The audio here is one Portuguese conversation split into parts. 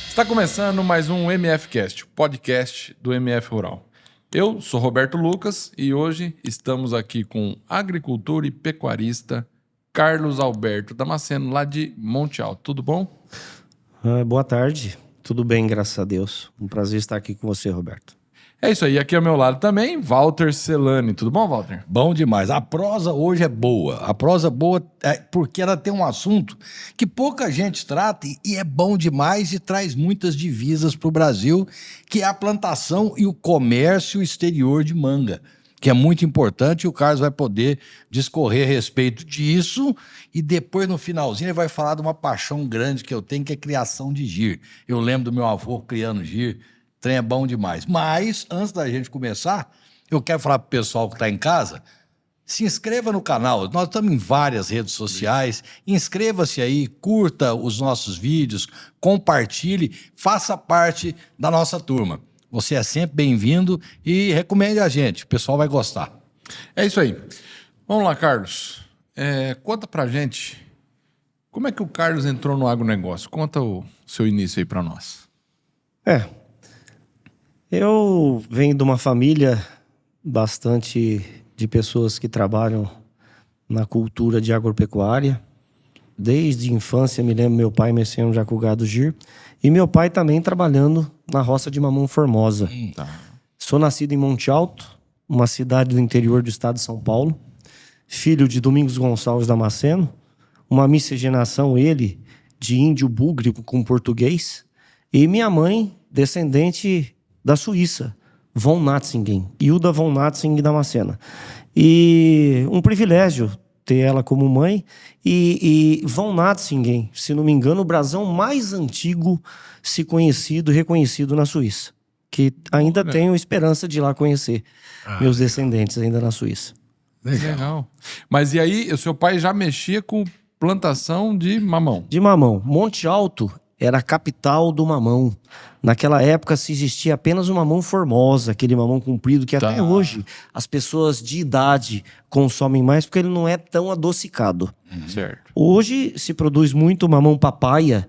Está começando mais um MFcast, o podcast do MF Rural. Eu sou Roberto Lucas e hoje estamos aqui com agricultor e pecuarista Carlos Alberto Damasceno, lá de Monte Alto. Tudo bom? Boa tarde. Tudo bem, graças a Deus. Um prazer estar aqui com você, Roberto. É isso aí. Aqui ao meu lado também, Walter Celani. Tudo bom, Walter? Bom demais. A prosa hoje é boa. A prosa boa é porque ela tem um assunto que pouca gente trata e é bom demais e traz muitas divisas para o Brasil, que é a plantação e o comércio exterior de manga, que é muito importante, e o Carlos vai poder discorrer a respeito disso, e depois, no finalzinho, ele vai falar de uma paixão grande que eu tenho, que é criação de gir. Eu lembro do meu avô criando gir, trem é bom demais. Mas, antes da gente começar, eu quero falar para o pessoal que está em casa, se inscreva no canal. Nós estamos em várias redes sociais. Inscreva-se aí, curta os nossos vídeos, compartilhe, faça parte da nossa turma. Você é sempre bem-vindo e recomende a gente, o pessoal vai gostar. É isso aí. Vamos lá, Carlos. Conta pra gente como é que o Carlos entrou no agronegócio. Conta o seu início aí pra nós. Eu venho de uma família bastante de pessoas que trabalham na cultura de agropecuária. Desde a infância, me lembro meu pai mexendo já com o gado gir. E meu pai também trabalhando na roça de Mamão Formosa. Tá. Sou nascido em Monte Alto, uma cidade do interior do estado de São Paulo. Filho de Domingos Gonçalves Damasceno. Uma miscigenação, ele, de índio búgrio com português. E minha mãe, descendente da Suíça, von Natzingen, Hilda von Natzingen Damasceno. E um privilégio ter ela como mãe. E von Natzingen, se não me engano, o brasão mais antigo se conhecido, reconhecido na Suíça. Que ainda tenho esperança de ir lá conhecer meus descendentes ainda na Suíça. Legal. Mas e aí, o seu pai já mexia com plantação de mamão? De mamão. Monte Alto era a capital do mamão. Naquela época se existia apenas o mamão Formosa, aquele mamão comprido que até hoje as pessoas de idade consomem mais porque ele não é tão adocicado. Certo. Hoje se produz muito mamão papaya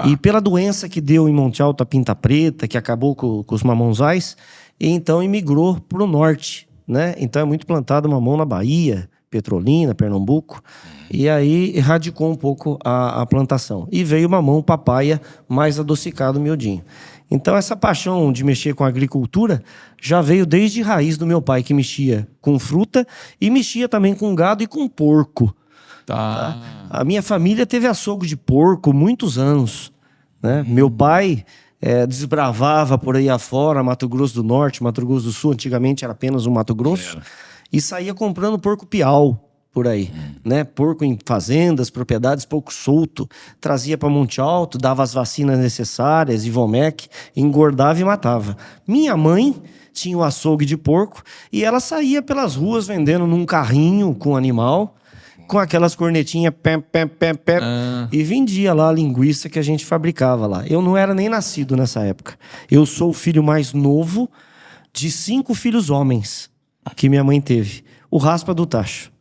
e pela doença que deu em Monte Alto a pinta preta, que acabou com os mamãozais, e então imigrou para o norte, né? Então é muito plantado mamão na Bahia, Petrolina, Pernambuco, e aí erradicou um pouco a plantação. E veio o mamão papaya mais adocicado, miudinho. Então essa paixão de mexer com a agricultura já veio desde raiz do meu pai, que mexia com fruta e mexia também com gado e com porco. Tá? A minha família teve açougue de porco muitos anos, né? Meu pai desbravava por aí afora, Mato Grosso do Norte, Mato Grosso do Sul, antigamente era apenas um Mato Grosso, e saía comprando porco piau por aí, né? Porco em fazendas, propriedades, pouco solto. Trazia para Monte Alto, dava as vacinas necessárias, Ivomec, engordava e matava. Minha mãe tinha o açougue de porco e ela saía pelas ruas vendendo num carrinho com animal, com aquelas cornetinhas pé, e vendia lá a linguiça que a gente fabricava lá. Eu não era nem nascido nessa época. Eu sou o filho mais novo de 5 filhos homens que minha mãe teve. O raspa do tacho.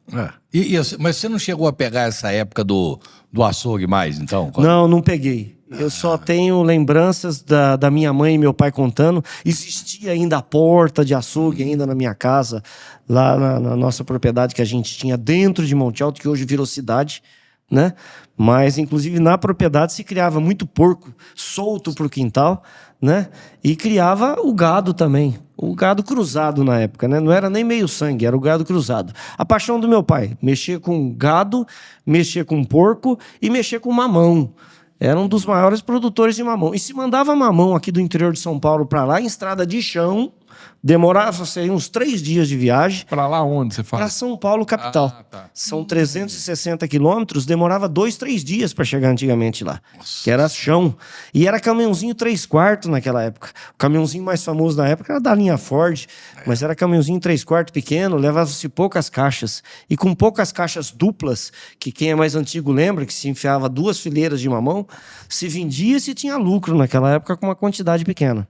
Mas você não chegou a pegar essa época do açougue mais, então? Não peguei. Eu só tenho lembranças da minha mãe e meu pai contando. Existia ainda a porta de açougue ainda na minha casa, lá na nossa propriedade que a gente tinha dentro de Monte Alto, que hoje virou cidade, né? Mas, inclusive, na propriedade se criava muito porco solto pro quintal, né? E criava o gado também. O gado cruzado na época, né? Não era nem meio sangue, era o gado cruzado. A paixão do meu pai, mexer com gado, mexer com porco e mexer com mamão. Era um dos maiores produtores de mamão. E se mandava mamão aqui do interior de São Paulo para lá, em estrada de chão, demorava uns 3 dias de viagem. Para lá onde você fala? Para São Paulo, capital. São 360 quilômetros, demorava 2, 3 dias para chegar antigamente lá. Nossa. Que era chão. E era caminhãozinho 3/4 naquela época. O caminhãozinho mais famoso na época era da linha Ford, mas era caminhãozinho 3/4 pequeno, levava-se poucas caixas. E com poucas caixas duplas, que quem é mais antigo lembra, que se enfiava 2 fileiras de mamão, se vendia e se tinha lucro naquela época com uma quantidade pequena.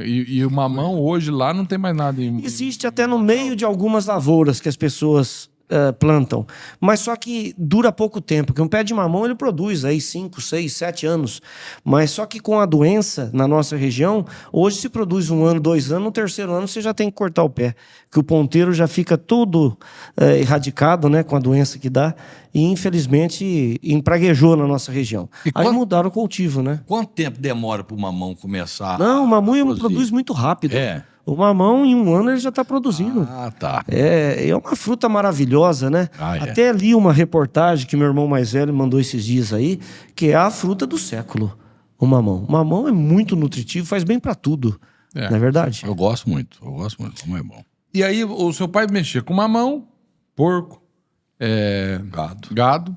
E o mamão hoje lá não tem mais nada. Existe até no meio de algumas lavouras que as pessoas plantam. Mas só que dura pouco tempo, porque um pé de mamão ele produz aí 5, 6, 7 anos. Mas só que com a doença na nossa região, hoje se produz 1 ano, 2 anos, no 3º ano você já tem que cortar o pé, que o ponteiro já fica todo erradicado, né, com a doença que dá, e infelizmente empraguejou na nossa região. Aí mudaram o cultivo, né? Quanto tempo demora para o mamão começar? Não, o mamão produz muito rápido. O mamão, em 1 ano, ele já está produzindo. Ah, tá. É uma fruta maravilhosa, né? Até li uma reportagem que meu irmão mais velho mandou esses dias aí, que é a fruta do século, o mamão. O mamão é muito nutritivo, faz bem para tudo. Não é verdade? Eu gosto muito, como é bom. E aí, o seu pai mexia com mamão, porco, gado.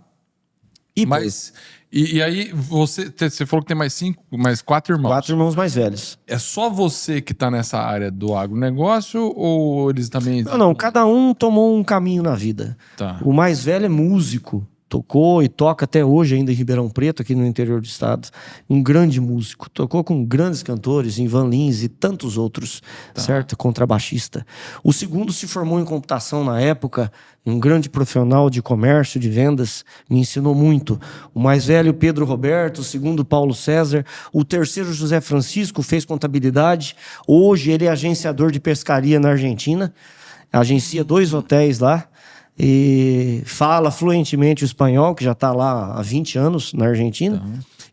E aí, você falou que tem mais 4 irmãos. 4 irmãos mais velhos. É só você que tá nessa área do agronegócio ou eles também... Não, cada um tomou um caminho na vida. Tá. O mais velho é músico, tocou e toca até hoje ainda em Ribeirão Preto, aqui no interior do estado. Um grande músico, tocou com grandes cantores, Ivan Lins e tantos outros, certo? Contrabaixista. O segundo se formou em computação na época, um grande profissional de comércio, de vendas, me ensinou muito. O mais velho, Pedro Roberto, o segundo, Paulo César, o terceiro, José Francisco, fez contabilidade. Hoje ele é agenciador de pescaria na Argentina, agencia 2 hotéis lá. E fala fluentemente o espanhol, que já está lá há 20 anos na Argentina.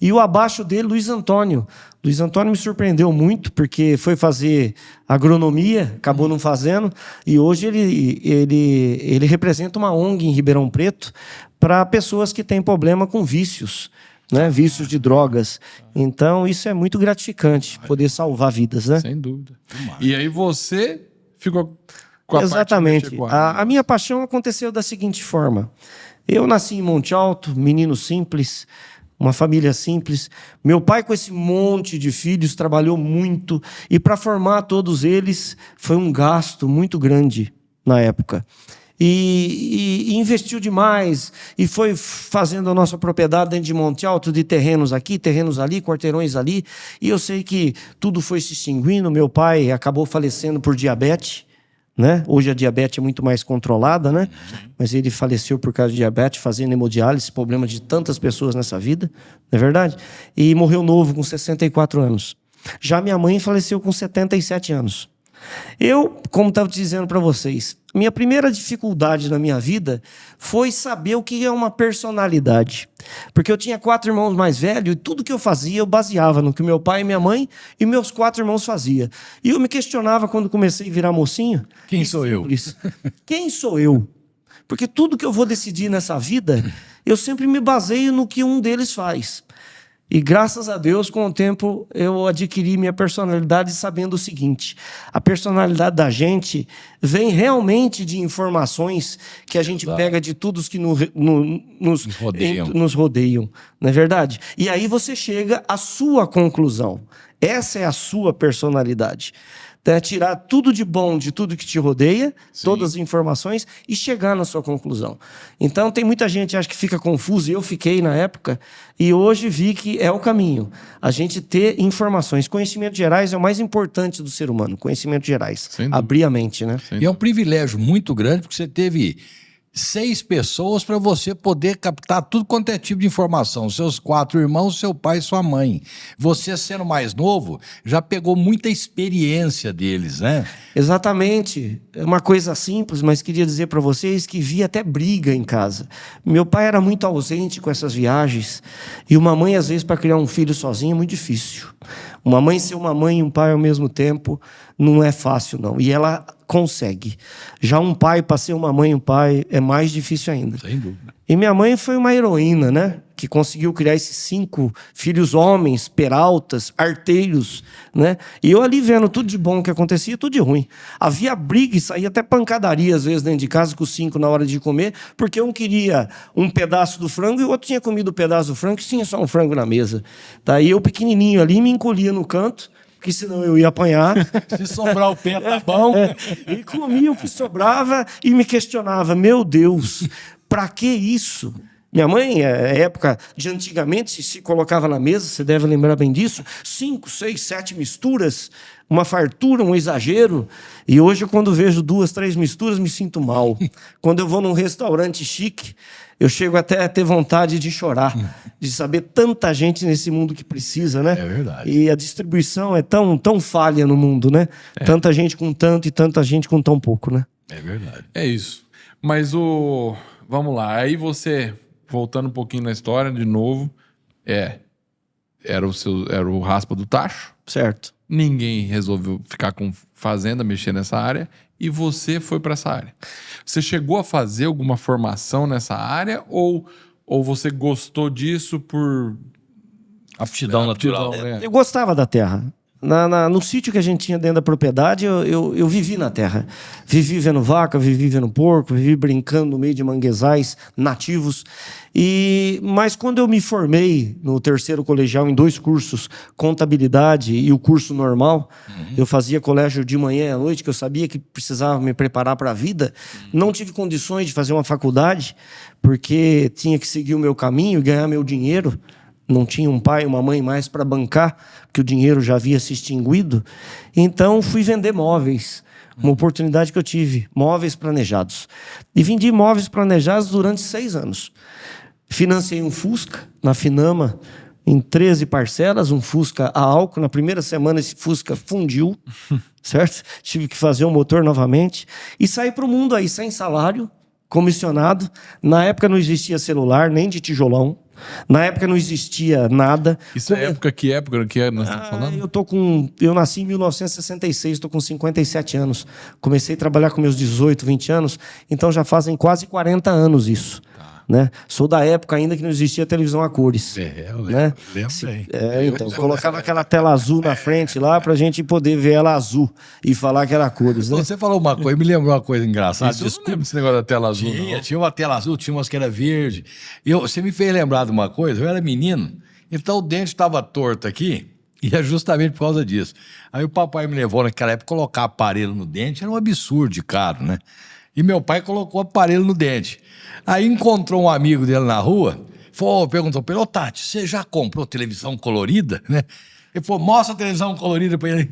E o abaixo dele, Luiz Antônio. Luiz Antônio me surpreendeu muito, porque foi fazer agronomia, acabou não fazendo, e hoje ele representa uma ONG em Ribeirão Preto para pessoas que têm problema com vícios, né? Vícios de drogas. Então, isso é muito gratificante, poder salvar vidas, né? Sem dúvida. E aí você ficou... Exatamente. A minha paixão aconteceu da seguinte forma. Eu nasci em Monte Alto, menino simples, uma família simples. Meu pai, com esse monte de filhos, trabalhou muito. E para formar todos eles, foi um gasto muito grande na época. E investiu demais. E foi fazendo a nossa propriedade dentro de Monte Alto, de terrenos aqui, terrenos ali, quarteirões ali. E eu sei que tudo foi se extinguindo. Meu pai acabou falecendo por diabetes. Né? Hoje a diabetes é muito mais controlada, né? Mas ele faleceu por causa de diabetes, fazendo hemodiálise, problema de tantas pessoas nessa vida, não é verdade? E morreu novo, com 64 anos. Já minha mãe faleceu com 77 anos. Eu, como estava dizendo para vocês, minha primeira dificuldade na minha vida foi saber o que é uma personalidade. Porque eu tinha 4 irmãos mais velhos e tudo que eu fazia eu baseava no que meu pai, minha mãe e meus 4 irmãos faziam. E eu me questionava quando comecei a virar mocinho. Quem sou eu? Quem sou eu? Porque tudo que eu vou decidir nessa vida, eu sempre me baseio no que um deles faz. E graças a Deus, com o tempo, eu adquiri minha personalidade sabendo o seguinte: a personalidade da gente vem realmente de informações que a gente pega de todos que nos rodeiam, não é verdade? E aí você chega à sua conclusão. Essa é a sua personalidade. Tirar tudo de bom de tudo que te rodeia, todas as informações, e chegar na sua conclusão. Então, tem muita gente que acha que fica confuso, e eu fiquei na época, e hoje vi que é o caminho. A gente ter informações. Conhecimentos gerais é o mais importante do ser humano, conhecimentos gerais. Abrir a mente, né? E é um privilégio muito grande, porque você teve 6 pessoas para você poder captar tudo quanto é tipo de informação. Seus 4 irmãos, seu pai e sua mãe. Você, sendo mais novo, já pegou muita experiência deles, né? Exatamente. É uma coisa simples, mas queria dizer para vocês que vi até briga em casa. Meu pai era muito ausente com essas viagens. E uma mãe, às vezes, para criar um filho sozinha é muito difícil. Uma mãe ser uma mãe e um pai ao mesmo tempo não é fácil, não. E ela consegue. Já um pai para ser uma mãe e um pai é mais difícil ainda. Sem dúvida. E minha mãe foi uma heroína, né? Que conseguiu criar esses 5 filhos homens, peraltas, arteiros, né? E eu ali vendo tudo de bom que acontecia, tudo de ruim. Havia briga e saía até pancadaria, às vezes, dentro de casa com os 5 na hora de comer, porque um queria um pedaço do frango e o outro tinha comido o pedaço do frango e tinha só um frango na mesa. Daí eu, pequenininho ali, me encolhia no canto, porque senão eu ia apanhar. Se sobrar o pé, tá bom. E comia o que sobrava e me questionava: meu Deus, para que isso? Minha mãe, época de antigamente, se colocava na mesa, você deve lembrar bem disso, 5, 6, 7 misturas, uma fartura, um exagero. E hoje, quando vejo 2, 3 misturas, me sinto mal. Quando eu vou num restaurante chique, eu chego até a ter vontade de chorar, de saber tanta gente nesse mundo que precisa, né? É verdade. E a distribuição é tão falha no mundo, né? Tanta gente com tanto e tanta gente com tão pouco, né? É verdade. É isso. Mas vamos lá. Aí você, voltando um pouquinho na história de novo, era o raspa do tacho. Certo. Ninguém resolveu ficar com fazenda, mexer nessa área, e você foi para essa área. Você chegou a fazer alguma formação nessa área ou você gostou disso por Aptidão natural. Eu gostava da terra. No sítio que a gente tinha dentro da propriedade, eu vivi na terra. Vivi vendo vaca, vivi vendo porco, vivi brincando no meio de manguezais nativos. Mas quando eu me formei no 3º colegial em 2 cursos, contabilidade e o curso normal, eu fazia colégio de manhã e à noite, que eu sabia que precisava me preparar para a vida. Não tive condições de fazer uma faculdade, porque tinha que seguir o meu caminho e ganhar meu dinheiro. Não tinha um pai, uma mãe mais para bancar, porque o dinheiro já havia se extinguido. Então, fui vender móveis. Uma oportunidade que eu tive, móveis planejados. E vendi móveis planejados durante 6 anos. Financei um Fusca na Finama, em 13 parcelas, um Fusca a álcool. Na primeira semana, esse Fusca fundiu, certo? Tive que fazer o motor novamente. E saí para o mundo aí, sem salário, comissionado. Na época não existia celular, nem de tijolão. Na época não existia nada. Isso é época que nós estamos falando? Eu nasci em 1966, estou com 57 anos. Comecei a trabalhar com meus 18, 20 anos, então já fazem quase 40 anos isso. Né? Sou da época ainda que não existia televisão a cores. Eu lembro, né? lembro bem. Então, colocava aquela tela azul na frente lá pra gente poder ver ela azul e falar que era a cores. Né? Você falou uma coisa, me lembrou uma coisa engraçada. Isso, eu não lembro desse negócio da tela azul, não. Tinha uma tela azul, tinha umas que era verde. Você me fez lembrar de uma coisa, eu era menino, então o dente estava torto aqui, e é justamente por causa disso. Aí o papai me levou naquela época, colocar aparelho no dente era um absurdo de caro, né? E meu pai colocou aparelho no dente. Aí encontrou um amigo dele na rua, perguntou para ele: ô Tati, você já comprou televisão colorida? Né? Ele falou: mostra a televisão colorida para ele.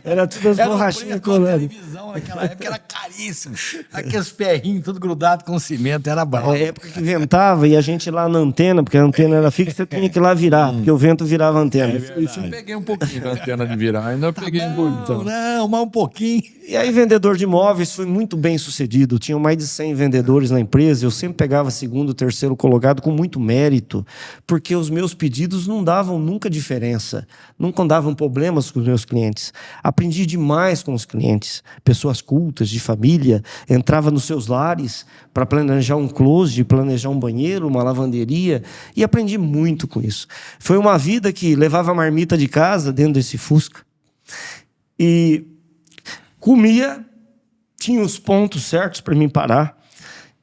Era tudo as borrachinhas coloridas. A televisão naquela época era caríssimo. Aqueles ferrinhos tudo grudado com cimento, era bravo. É a época que ventava e a gente lá na antena, porque a antena era fixa, você tinha que ir lá virar, porque o vento virava a antena. Isso eu peguei um pouquinho da antena de virar, ainda peguei um pouquinho. Não, mas um pouquinho. E aí, vendedor de imóveis, foi muito bem sucedido. Tinham mais de 100 vendedores na empresa. Eu sempre pegava 2º, 3º colocado com muito mérito, porque os meus pedidos não davam nunca diferença, nunca davam problemas com os meus clientes. Aprendi demais com os clientes, pessoas cultas, de família. Entrava nos seus lares para planejar um closet, planejar um banheiro, uma lavanderia, e aprendi muito com isso. Foi uma vida que levava a marmita de casa dentro desse Fusca. E comia, tinha os pontos certos para mim parar,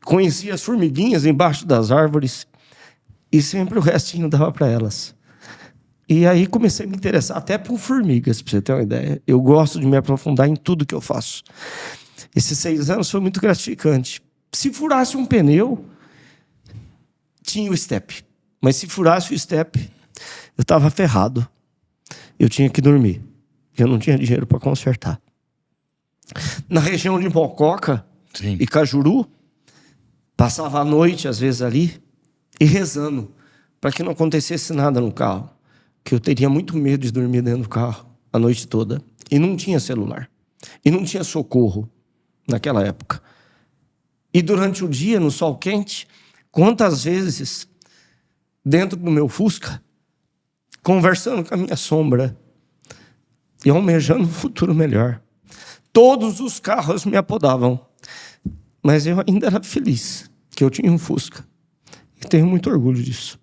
conhecia as formiguinhas embaixo das árvores e sempre o restinho dava para elas. E aí comecei a me interessar até por formigas, para você ter uma ideia. Eu gosto de me aprofundar em tudo que eu faço. Esses 6 anos foi muito gratificante. Se furasse um pneu, tinha o step. Mas se furasse o step, eu estava ferrado. Eu tinha que dormir, porque eu não tinha dinheiro para consertar. Na região de Mococa e Cajuru, passava a noite, às vezes, ali, e rezando, para que não acontecesse nada no carro, que eu teria muito medo de dormir dentro do carro a noite toda. E não tinha celular. E não tinha socorro naquela época. E durante o dia, no sol quente, quantas vezes, dentro do meu Fusca, conversando com a minha sombra e almejando um futuro melhor. Todos os carros me apodavam, mas eu ainda era feliz que eu tinha um Fusca. E tenho muito orgulho disso.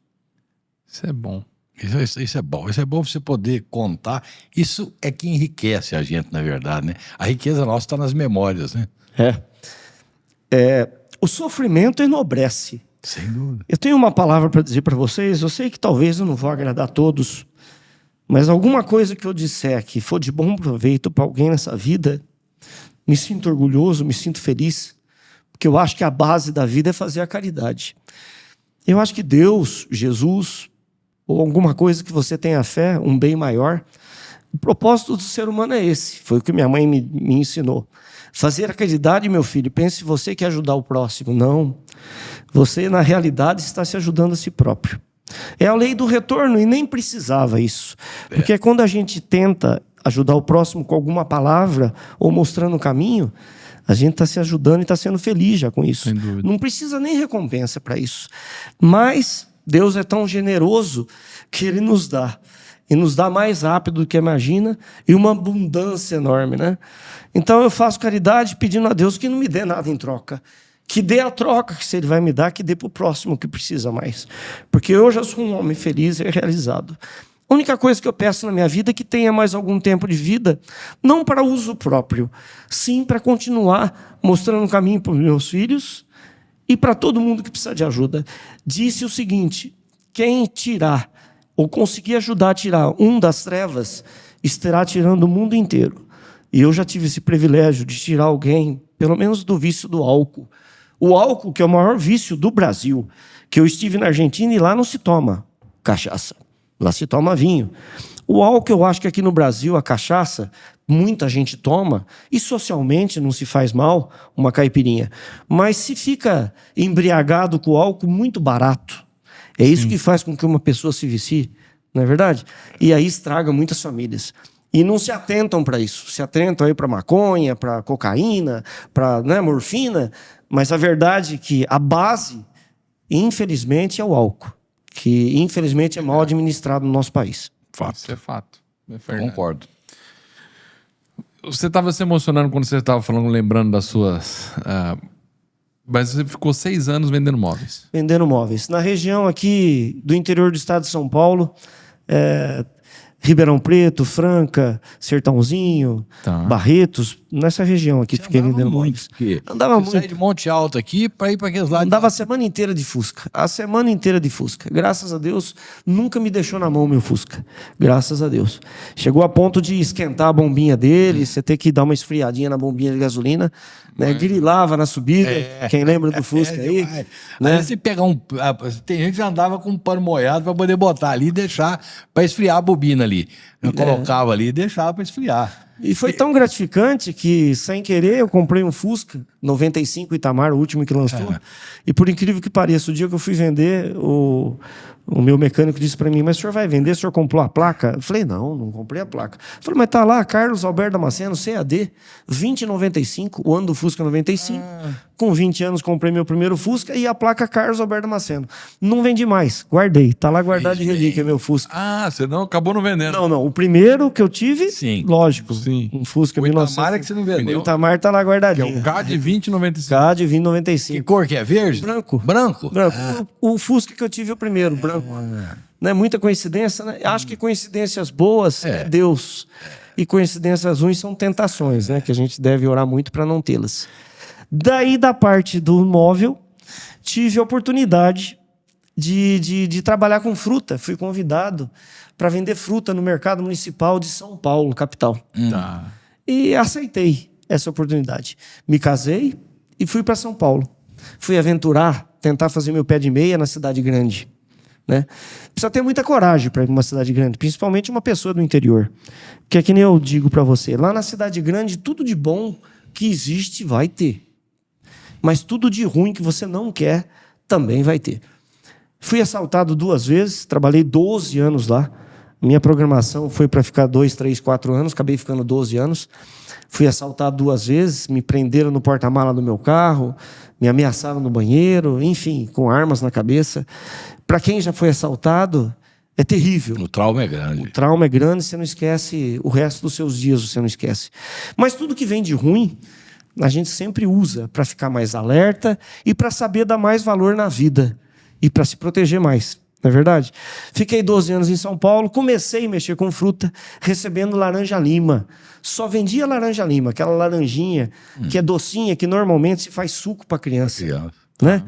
Isso é bom. Isso é bom. Isso é bom você poder contar. Isso é que enriquece a gente, na verdade, né? A riqueza nossa está nas memórias, né? O sofrimento enobrece. Sem dúvida. Eu tenho uma palavra para dizer para vocês. Eu sei que talvez eu não vou agradar a todos, mas alguma coisa que eu disser que for de bom proveito para alguém nessa vida, me sinto orgulhoso, me sinto feliz, porque eu acho que a base da vida é fazer a caridade. Eu acho que Deus, Jesus, ou alguma coisa que você tenha fé, um bem maior, o propósito do ser humano é esse. Foi o que minha mãe me ensinou. Fazer a caridade, meu filho, pense você que ajudar o próximo. Não. Você, na realidade, está se ajudando a si próprio. É a lei do retorno e nem precisava isso. Porque quando a gente tenta ajudar o próximo com alguma palavra ou mostrando o caminho, a gente está se ajudando e está sendo feliz já com isso. Sem dúvida. Não precisa nem recompensa para isso. Mas Deus é tão generoso que Ele nos dá. E nos dá mais rápido do que imagina e uma abundância enorme, né? Então eu faço caridade pedindo a Deus que não me dê nada em troca. Que dê a troca que se Ele vai me dar, que dê para o próximo que precisa mais. Porque eu já sou um homem feliz e realizado. A única coisa que eu peço na minha vida é que tenha mais algum tempo de vida, não para uso próprio, sim para continuar mostrando o caminho para os meus filhos e para todo mundo que precisa de ajuda. Disse o seguinte: quem tirar ou conseguir ajudar a tirar um das trevas, estará tirando o mundo inteiro. E eu já tive esse privilégio de tirar alguém, pelo menos do vício do álcool. O álcool, que é o maior vício do Brasil, que eu estive na Argentina e lá não se toma cachaça, lá se toma vinho. O álcool, eu acho que aqui no Brasil, a cachaça, muita gente toma, e socialmente não se faz mal uma caipirinha. Mas se fica embriagado com o álcool, muito barato. É isso que faz com que uma pessoa se vicie, não é verdade? E aí estraga muitas famílias. E não se atentam para isso. Se atentam aí para maconha, para cocaína, para morfina. Mas a verdade é que a base, infelizmente, é o álcool. Que, infelizmente, é mal administrado no nosso país. Fato. Isso é fato. É verdade. Concordo. Você estava se emocionando quando você estava falando, lembrando das suas... mas você ficou 6 anos vendendo móveis. Vendendo móveis. Na região aqui do interior do estado de São Paulo, Ribeirão Preto, Franca, Sertãozinho, Barretos, nessa região aqui fiquei vendendo móveis. Andava muito. Saí de Monte Alto aqui para ir para aqueles lados. Andava a semana inteira de Fusca. A semana inteira de Fusca. Graças a Deus, nunca me deixou na mão o meu Fusca. Graças a Deus. Chegou a ponto de esquentar a bombinha dele, você ter que dar uma esfriadinha na bombinha de gasolina, né? Grilava na subida. Quem lembra do Fusca aí? Né? Aí você pegar tem gente que já andava com um pano molhado para poder botar ali e deixar para esfriar a bobina ali. Eu colocava ali e deixava para esfriar. E foi tão gratificante que, sem querer, eu comprei um Fusca 95 Itamar, o último que lançou. E por incrível que pareça, o dia que eu fui vender, o meu mecânico disse para mim: mas o senhor vai vender? O senhor comprou a placa? Eu falei: não comprei a placa. Eu falei: mas tá lá, Carlos Alberto Damasceno, CAD, 2095, o ano do Fusca 95. Com 20 anos comprei meu primeiro Fusca e a placa Carlos Alberto Damasceno. Não vendi mais, guardei. Tá lá guardado de relíquia meu Fusca. Você acabou não vendendo. Não. O primeiro que eu tive, lógico. Sim. Um Fusca O 1900. Itamar é que você não vendeu. O Itamar tá lá guardadinho. Que é o CAD 2095. CAD 2095. Que cor que é? Verde? Branco. Branco? O Fusca que eu tive é o primeiro, branco. Não é muita coincidência, né? Acho que coincidências boas é Deus. E coincidências ruins são tentações, né? Que a gente deve orar muito para não tê-las. Daí, da parte do móvel, tive a oportunidade de trabalhar com fruta. Fui convidado para vender fruta no mercado municipal de São Paulo, capital. E aceitei essa oportunidade. Me casei e fui para São Paulo. Fui aventurar, tentar fazer meu pé de meia na cidade grande. Né? Precisa ter muita coragem para ir para uma cidade grande, principalmente uma pessoa do interior. Que é que nem eu digo para você, lá na cidade grande, tudo de bom que existe vai ter. Mas tudo de ruim que você não quer, também vai ter. Fui assaltado 2 vezes, trabalhei 12 anos lá. Minha programação foi para ficar 2, 3, 4 anos, acabei ficando 12 anos. Fui assaltado 2 vezes, me prenderam no porta-mala do meu carro, me ameaçaram no banheiro, enfim, com armas na cabeça. Para quem já foi assaltado, é terrível. O trauma é grande. O trauma é grande, você não esquece, o resto dos seus dias você não esquece. Mas tudo que vem de ruim, a gente sempre usa para ficar mais alerta e para saber dar mais valor na vida e para se proteger mais. Não é verdade? Fiquei 12 anos em São Paulo, comecei a mexer com fruta, recebendo laranja-lima. Só vendia laranja-lima, aquela laranjinha que é docinha, que normalmente se faz suco para criança. Né?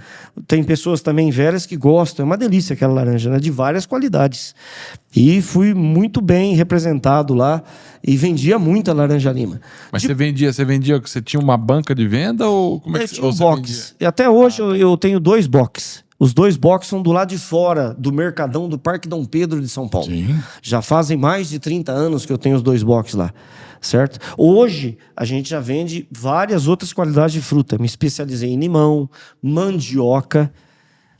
Tem pessoas também velhas que gostam, é uma delícia aquela laranja, né? De várias qualidades. E fui muito bem representado lá e vendia muita laranja lima. Mas você vendia, você tinha uma banca de venda ou como é que tinha um ou você box. vendia? E até hoje eu tenho 2 boxes. Os 2 boxes são do lado de fora do Mercadão do Parque Dom Pedro de São Paulo. Sim. Já fazem mais de 30 anos que eu tenho os 2 boxes lá, certo? Hoje, a gente já vende várias outras qualidades de fruta. Me especializei em limão, mandioca,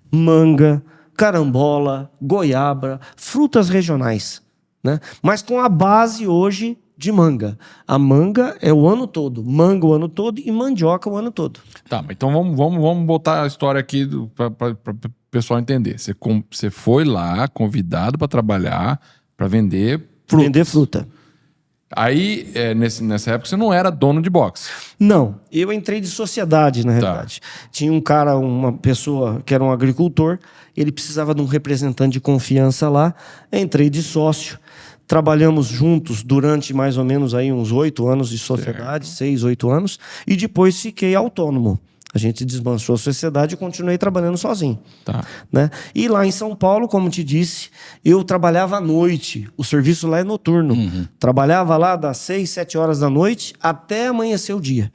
manga, carambola, goiaba, frutas regionais, né? Mas com a base hoje de manga. A manga é o ano todo, manga o ano todo e mandioca o ano todo. Tá, mas então vamos botar a história aqui para o pessoal entender. Você foi lá convidado para trabalhar, para vender frutas. Vender fruta. Aí, nessa época, você não era dono de boxe. Não, eu entrei de sociedade, na realidade. Tinha um cara, uma pessoa que era um agricultor, ele precisava de um representante de confiança lá, entrei de sócio, trabalhamos juntos durante mais ou menos aí uns 8 anos de sociedade, 6, 8 anos, e depois fiquei autônomo. A gente desmanchou a sociedade e continuei trabalhando sozinho. Tá. Né? E lá em São Paulo, como te disse, eu trabalhava à noite. O serviço lá é noturno. Trabalhava lá das 6, 7 horas da noite até amanhecer o dia.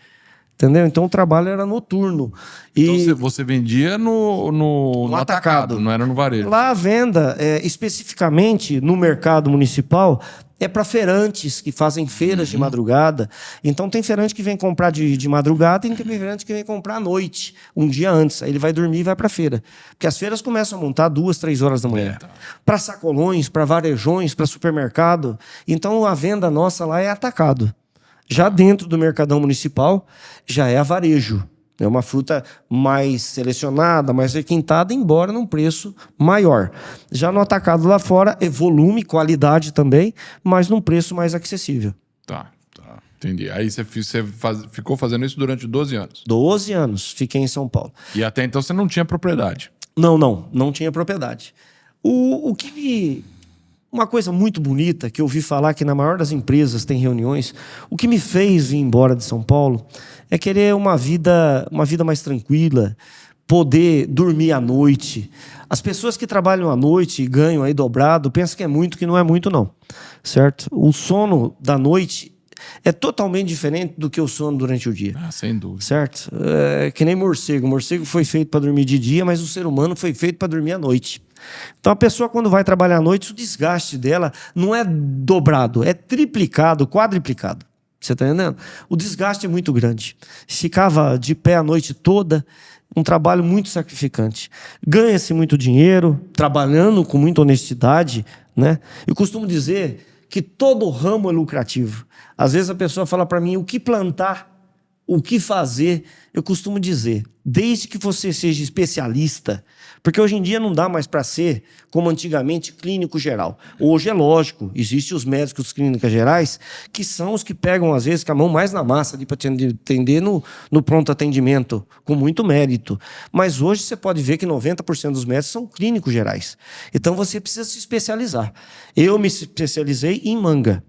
Entendeu? Então o trabalho era noturno. Então você vendia no atacado, não era no varejo. Lá a venda, especificamente no mercado municipal, é para feirantes que fazem feiras de madrugada. Então tem feirante que vem comprar de madrugada e tem feirante que vem comprar à noite, um dia antes. Aí ele vai dormir e vai para a feira. Porque as feiras começam a montar 2, 3 horas da manhã. Para sacolões, para varejões, para supermercado. Então a venda nossa lá é atacado. Já dentro do mercadão municipal, já é a varejo. É uma fruta mais selecionada, mais requintada, embora num preço maior. Já no atacado lá fora, é volume, qualidade também, mas num preço mais acessível. Tá, entendi. Aí você ficou fazendo isso durante 12 anos. 12 anos, fiquei em São Paulo. E até então você não tinha propriedade. Não tinha propriedade. Uma coisa muito bonita que eu ouvi falar que na maior das empresas tem reuniões, o que me fez vir embora de São Paulo é querer uma vida mais tranquila, poder dormir à noite. As pessoas que trabalham à noite e ganham aí dobrado, pensam que é muito, que não é muito não, certo? O sono da noite é totalmente diferente do que o sono durante o dia. Sem dúvida. Certo? É que nem morcego. O morcego foi feito para dormir de dia, mas o ser humano foi feito para dormir à noite. Então a pessoa, quando vai trabalhar à noite, o desgaste dela não é dobrado, é triplicado, quadriplicado. Você está entendendo? O desgaste é muito grande. Ficava de pé a noite toda, um trabalho muito sacrificante. Ganha-se muito dinheiro, trabalhando com muita honestidade, né? Eu costumo dizer que todo ramo é lucrativo. Às vezes a pessoa fala para mim o que plantar, o que fazer. Eu costumo dizer, desde que você seja especialista, porque hoje em dia não dá mais para ser, como antigamente, clínico geral. Hoje é lógico, existem os médicos clínicas gerais, que são os que pegam, às vezes, com a mão mais na massa para te atender no pronto atendimento, com muito mérito. Mas hoje você pode ver que 90% dos médicos são clínicos gerais. Então você precisa se especializar. Eu me especializei em manga,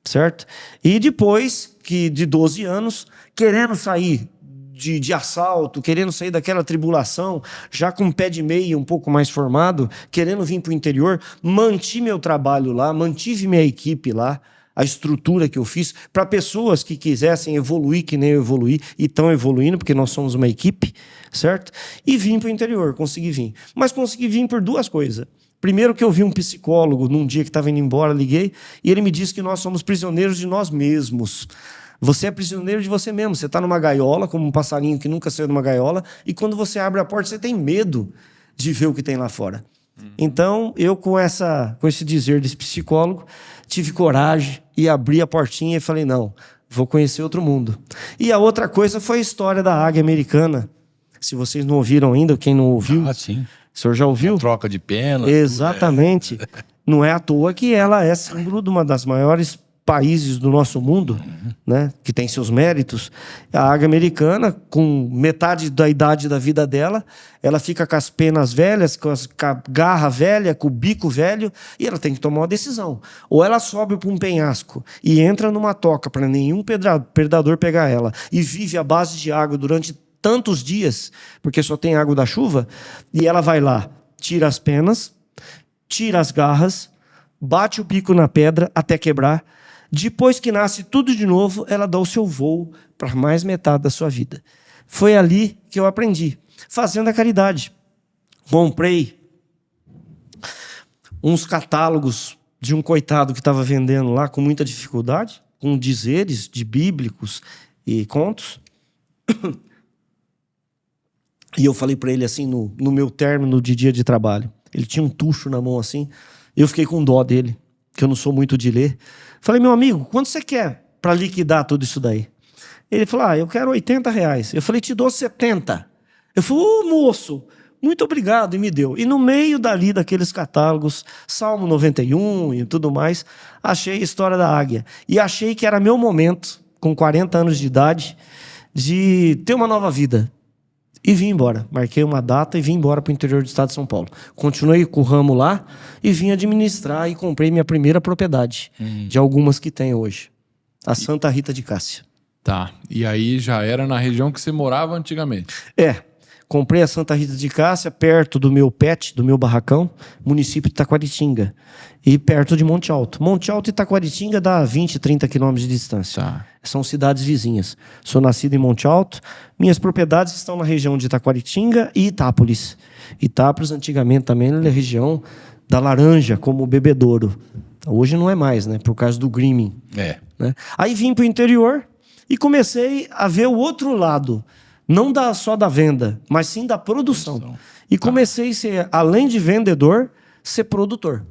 certo? E depois de 12 anos, querendo sair de assalto, querendo sair daquela tribulação, já com o pé de meia um pouco mais formado, querendo vir para o interior, mantive meu trabalho lá, mantive minha equipe lá, a estrutura que eu fiz, para pessoas que quisessem evoluir, que nem eu evoluí, e estão evoluindo, porque nós somos uma equipe, certo? E vim para o interior, consegui vir. Mas consegui vir por 2 coisas. Primeiro que eu vi um psicólogo num dia que estava indo embora, liguei, e ele me disse que nós somos prisioneiros de nós mesmos. Você é prisioneiro de você mesmo. Você está numa gaiola, como um passarinho que nunca saiu de uma gaiola, e quando você abre a porta, você tem medo de ver o que tem lá fora. Então, eu com esse dizer desse psicólogo, tive coragem e abri a portinha e falei, não, vou conhecer outro mundo. E a outra coisa foi a história da águia americana. Se vocês não ouviram ainda, quem não ouviu... Sim. O senhor já ouviu? A troca de pena. Exatamente. Não é à toa que ela é símbolo de uma das maiores países do nosso mundo, né, que tem seus méritos. A águia americana, com metade da idade da vida dela, ela fica com as penas velhas, com a garra velha, com o bico velho, e ela tem que tomar uma decisão. Ou ela sobe para um penhasco e entra numa toca para nenhum predador pegar ela, e vive à base de água durante tantos dias, porque só tem água da chuva, e ela vai lá, tira as penas, tira as garras, bate o bico na pedra até quebrar. Depois que nasce tudo de novo, ela dá o seu voo para mais metade da sua vida. Foi ali que eu aprendi, fazendo a caridade. Comprei uns catálogos de um coitado que estava vendendo lá com muita dificuldade, com dizeres de bíblicos e contos. E eu falei para ele assim, no meu término de dia de trabalho. Ele tinha um tucho na mão assim. Eu fiquei com dó dele, que eu não sou muito de ler. Falei, meu amigo, quanto você quer para liquidar tudo isso daí? Ele falou, eu quero R$80. Eu falei, te dou 70. Eu falei, moço, muito obrigado, e me deu. E no meio dali daqueles catálogos, Salmo 91 e tudo mais, achei a história da águia. E achei que era meu momento, com 40 anos de idade, de ter uma nova vida. E vim embora. Marquei uma data e vim embora para o interior do estado de São Paulo. Continuei com o ramo lá e vim administrar e comprei minha primeira propriedade, de algumas que tem hoje. A Santa Rita de Cássia. Tá. E aí já era na região que você morava antigamente? Comprei a Santa Rita de Cássia, perto do meu pet, do meu barracão, município de Taquaritinga. E perto de Monte Alto. Monte Alto e Taquaritinga dá 20, 30 quilômetros de distância. Tá. São cidades vizinhas. Sou nascido em Monte Alto. Minhas propriedades estão na região de Taquaritinga e Itápolis. Itápolis, antigamente, também era a região da laranja, como bebedouro. Hoje não é mais, né? Por causa do greening. Né? Aí vim para o interior e comecei a ver o outro lado. Não só da venda, mas sim da produção. E comecei a ser, além de vendedor, ser produtor.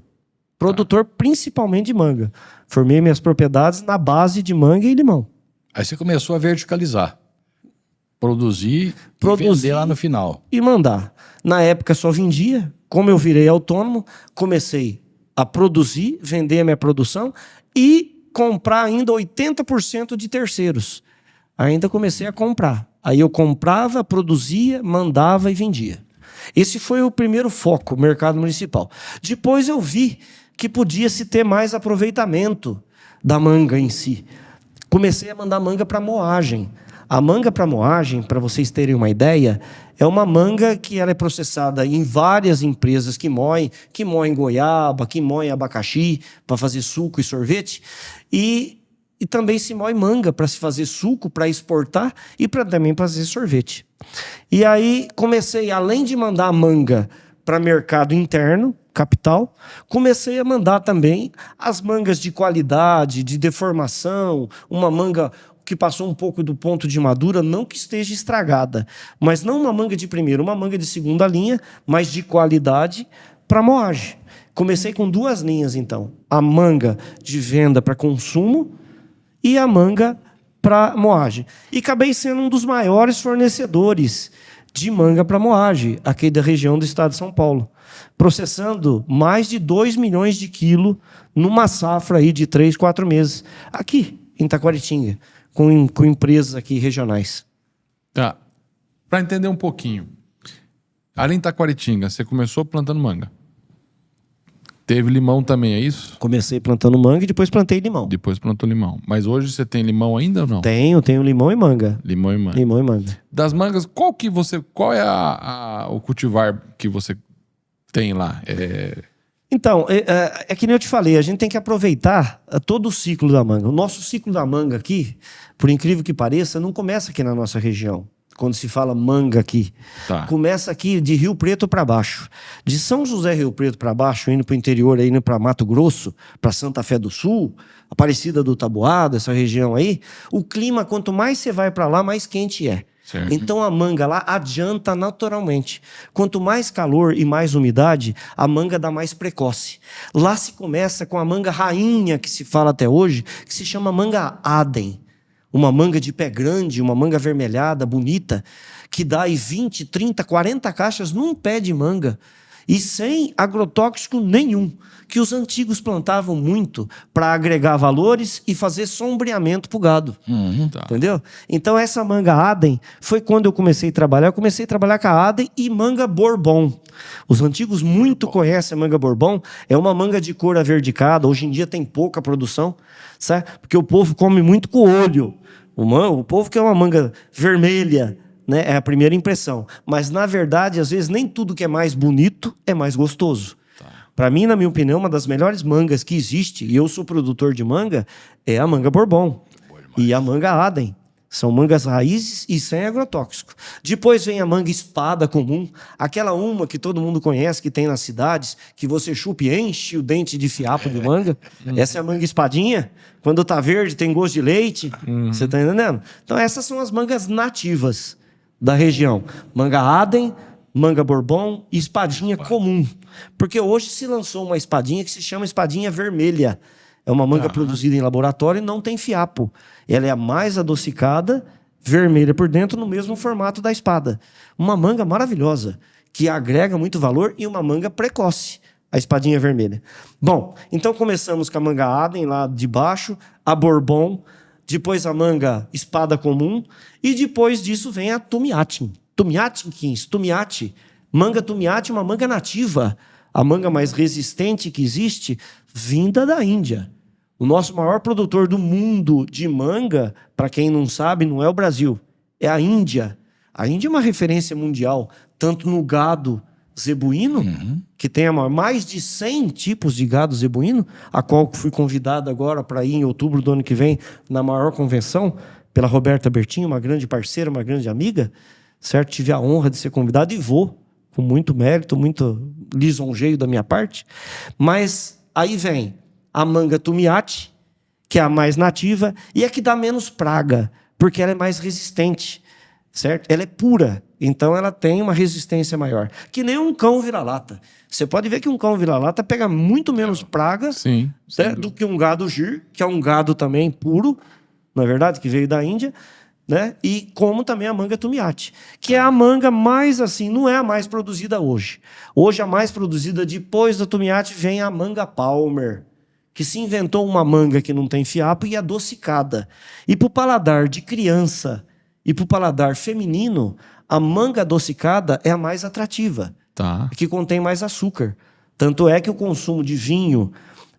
Produtor principalmente de manga. Formei minhas propriedades na base de manga e limão. Aí você começou a verticalizar. Produzir e vender lá no final. E mandar. Na época só vendia. Como eu virei autônomo, comecei a produzir, vender a minha produção e comprar ainda 80% de terceiros. Ainda comecei a comprar. Aí eu comprava, produzia, mandava e vendia. Esse foi o primeiro foco, mercado municipal. Depois eu vi que podia-se ter mais aproveitamento da manga em si. Comecei a mandar manga para moagem. A manga para moagem, para vocês terem uma ideia, é uma manga que ela é processada em várias empresas que moem goiaba, que moem abacaxi para fazer suco e sorvete. E também se moe manga para se fazer suco, para exportar e também para fazer sorvete. E aí comecei, além de mandar manga para mercado interno, capital, comecei a mandar também as mangas de qualidade, de deformação, uma manga que passou um pouco do ponto de madura, não que esteja estragada, mas não uma manga de primeira, uma manga de segunda linha, mas de qualidade para moagem. Comecei com 2 linhas, então. A manga de venda para consumo e a manga para moagem. E acabei sendo um dos maiores fornecedores de manga para moagem, aqui da região do estado de São Paulo, processando mais de 2 milhões de quilos numa safra aí de 3, 4 meses, aqui em Taquaritinga, com empresas aqui regionais. Tá. Para entender um pouquinho, ali em Taquaritinga, você começou plantando manga. Teve limão também, é isso? Comecei plantando manga e depois plantei limão. Depois plantou limão. Mas hoje você tem limão ainda ou não? Tenho limão e manga. Limão e manga. Limão e manga. Das mangas, qual é o cultivar que você tem lá? Então, é que nem eu te falei, a gente tem que aproveitar todo o ciclo da manga. O nosso ciclo da manga aqui, por incrível que pareça, não começa aqui na nossa região. Quando se fala manga aqui, começa aqui de Rio Preto para baixo. De São José Rio Preto para baixo, indo para o interior, indo para Mato Grosso, para Santa Fé do Sul, Aparecida do Taboado, essa região aí, o clima, quanto mais você vai para lá, mais quente é. Certo. Então a manga lá adianta naturalmente. Quanto mais calor e mais umidade, a manga dá mais precoce. Lá se começa com a manga rainha, que se fala até hoje, que se chama manga Aden. Uma manga de pé grande, uma manga avermelhada, bonita, que dá aí 20, 30, 40 caixas num pé de manga e sem agrotóxico nenhum, que os antigos plantavam muito para agregar valores e fazer sombreamento para o gado. Entendeu? Então essa manga Aden foi quando eu comecei a trabalhar. Eu comecei a trabalhar com a Aden e manga Bourbon. Os antigos muito conhecem a manga Bourbon. É uma manga de cor averdicada. Hoje em dia tem pouca produção, sabe? Porque o povo come muito com o olho. O povo quer uma manga vermelha, né? É a primeira impressão. Mas, na verdade, às vezes, nem tudo que é mais bonito é mais gostoso. Para mim, na minha opinião, uma das melhores mangas que existe, e eu sou produtor de manga, é a manga Bourbon e a manga Adem. São mangas raízes e sem agrotóxico. Depois vem a manga espada comum, aquela uma que todo mundo conhece, que tem nas cidades, que você chupa e enche o dente de fiapo de manga. Essa é a manga espadinha. Quando tá verde, tem gosto de leite. Você tá entendendo? Então, essas são as mangas nativas da região. Manga Adem, manga Bourbon e espadinha comum. Porque hoje se lançou uma espadinha que se chama espadinha vermelha. É uma manga produzida em laboratório e não tem fiapo. Ela é a mais adocicada, vermelha por dentro, no mesmo formato da espada. Uma manga maravilhosa, que agrega muito valor, e uma manga precoce, a espadinha vermelha. Bom, então começamos com a manga Adem lá de baixo, a Bourbon, depois a manga espada comum, e depois disso vem a Tumiatin. Tumiati. Manga Tumiati é uma manga nativa, a manga mais resistente que existe, vinda da Índia. O nosso maior produtor do mundo de manga, para quem não sabe, não é o Brasil, é a Índia. A Índia é uma referência mundial, tanto no gado zebuíno, que tem mais de 100 tipos de gado zebuíno, a qual fui convidado agora para ir em outubro do ano que vem, na maior convenção, pela Roberta Bertinho, uma grande parceira, uma grande amiga, certo? Tive a honra de ser convidado e vou, com muito mérito, muito lisonjeio da minha parte. Mas aí vem a manga Tumiati, que é a mais nativa e a que dá menos praga, porque ela é mais resistente, certo? Ela é pura, então ela tem uma resistência maior. Que nem um cão vira-lata. Você pode ver que um cão vira-lata pega muito menos praga, né, do que um gado gir, que é um gado também puro, não é verdade? Que veio da Índia, né? E como também a manga Tumiati, que é a manga mais assim, não é a mais produzida hoje. Hoje a mais produzida depois da Tumiati vem a manga Palmer, que se inventou uma manga que não tem fiapo e adocicada. E para o paladar de criança e para o paladar feminino, a manga adocicada é a mais atrativa, que contém mais açúcar. Tanto é que o consumo de vinho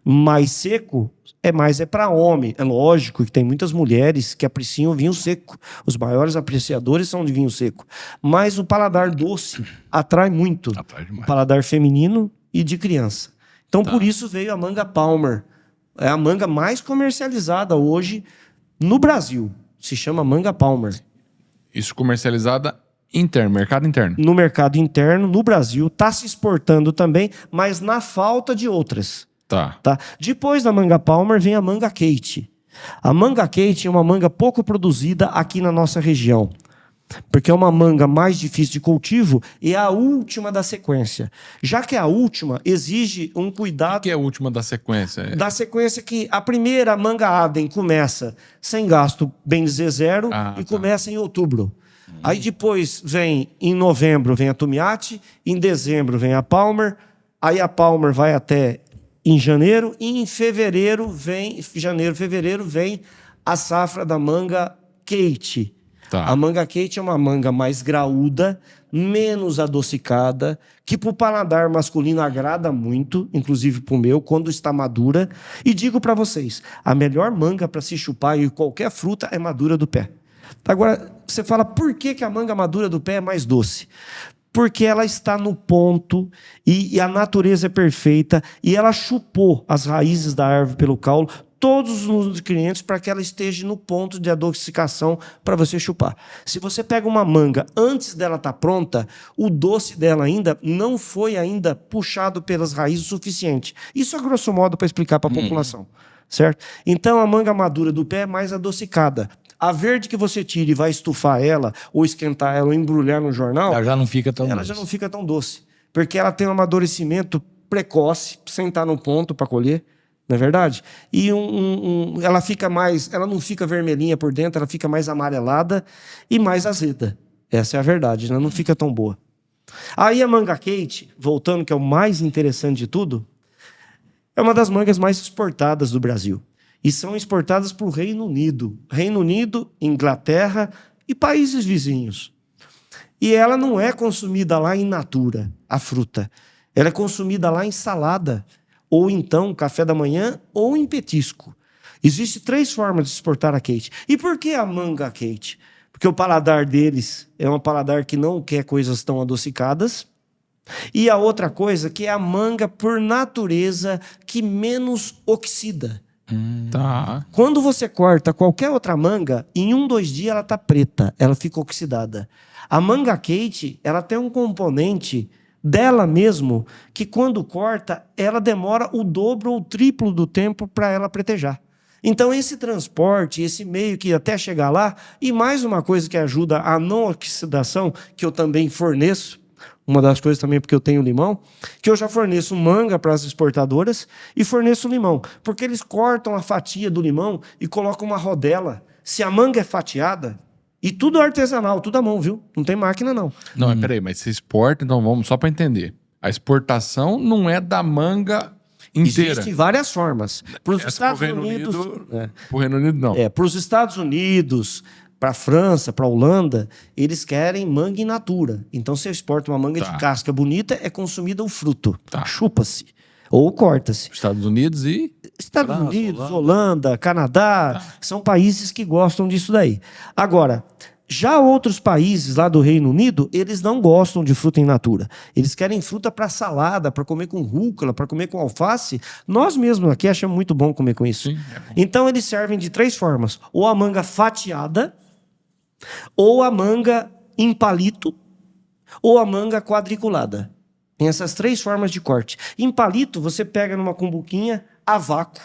mais seco é para homem. É lógico que tem muitas mulheres que apreciam vinho seco. Os maiores apreciadores são de vinho seco. Mas o paladar doce atrai muito o paladar feminino e de criança. Então, por isso veio a manga Palmer. É a manga mais comercializada hoje no Brasil. Se chama manga Palmer. Isso comercializada mercado interno. No mercado interno, no Brasil. Está se exportando também, mas na falta de outras. Tá. Depois da manga Palmer vem a manga Kate. A manga Kate é uma manga pouco produzida aqui na nossa região, porque é uma manga mais difícil de cultivo e é a última da sequência. Já que é a última, exige um cuidado... O que é a última da sequência? Da sequência que a primeira, a manga Adem, começa sem gasto, bem dizer zero, começa em outubro. Aí depois vem, em novembro, vem a Tumiati, em dezembro vem a Palmer, aí a Palmer vai até em janeiro, e em fevereiro vem a safra da manga Kate. A manga Kate é uma manga mais graúda, menos adocicada, que para o paladar masculino agrada muito, inclusive para o meu, quando está madura. E digo para vocês, a melhor manga para se chupar em qualquer fruta é madura do pé. Agora, você fala, por que a manga madura do pé é mais doce? Porque ela está no ponto e a natureza é perfeita e ela chupou as raízes da árvore pelo caule, todos os nutrientes para que ela esteja no ponto de adocicação para você chupar. Se você pega uma manga antes dela estar pronta, o doce dela ainda não foi ainda puxado pelas raízes o suficiente. Isso a grosso modo para explicar para a população, certo? Então a manga madura do pé é mais adocicada. A verde que você tira e vai estufar ela, ou esquentar ela, ou embrulhar no jornal... Ela já não fica tão doce. Porque ela tem um amadurecimento precoce, sem estar no ponto para colher, não é verdade? E ela fica mais... Ela não fica vermelhinha por dentro, ela fica mais amarelada e mais azeda. Essa é a verdade, ela não fica tão boa. Aí a manga Kate, voltando, que é o mais interessante de tudo, é uma das mangas mais exportadas do Brasil. E são exportadas para o Reino Unido. Reino Unido, Inglaterra e países vizinhos. E ela não é consumida lá in natura, a fruta. Ela é consumida lá em salada, ou então café da manhã, ou em petisco. Existem 3 formas de exportar a Kate. E por que a manga Kate? porque o paladar deles é um paladar que não quer coisas tão adocicadas. E a outra coisa que é a manga, por natureza, que menos oxida. Tá. Quando você corta qualquer outra manga, em 1, 2 dias ela tá preta, ela fica oxidada. A manga Kate, ela tem um componente dela mesmo, que quando corta, ela demora o dobro ou o triplo do tempo para ela pretejar. Então esse transporte, esse meio que até chegar lá, e mais uma coisa que ajuda a não oxidação, que eu também forneço, uma das coisas também porque eu tenho limão, que eu já forneço manga para as exportadoras e forneço limão, porque eles cortam a fatia do limão e colocam uma rodela. Se a manga é fatiada, e tudo artesanal, tudo à mão, viu? Não tem máquina, não. Não, mas peraí, mas você exporta, então vamos só para entender. A exportação não é da manga inteira. Existem várias formas. Para os Estados pro Reino Unidos... Unido, pro Reino Unido, não. Para os Estados Unidos, para a França, para a Holanda, eles querem manga in natura. Então, você exporta uma manga de casca bonita, é consumida o fruto. Chupa-se. Ou corta-se. Estados Unidos e... Estados Unidos, Holanda, Canadá, são países que gostam disso daí. Agora, já outros países lá do Reino Unido, eles não gostam de fruta in natura. Eles querem fruta para salada, para comer com rúcula, para comer com alface. Nós mesmos aqui achamos muito bom comer com isso. Sim, então, eles servem de 3 formas. Ou a manga fatiada, ou a manga em palito, ou a manga quadriculada. Tem essas 3 formas de corte. Em palito, você pega numa cumbuquinha a vácuo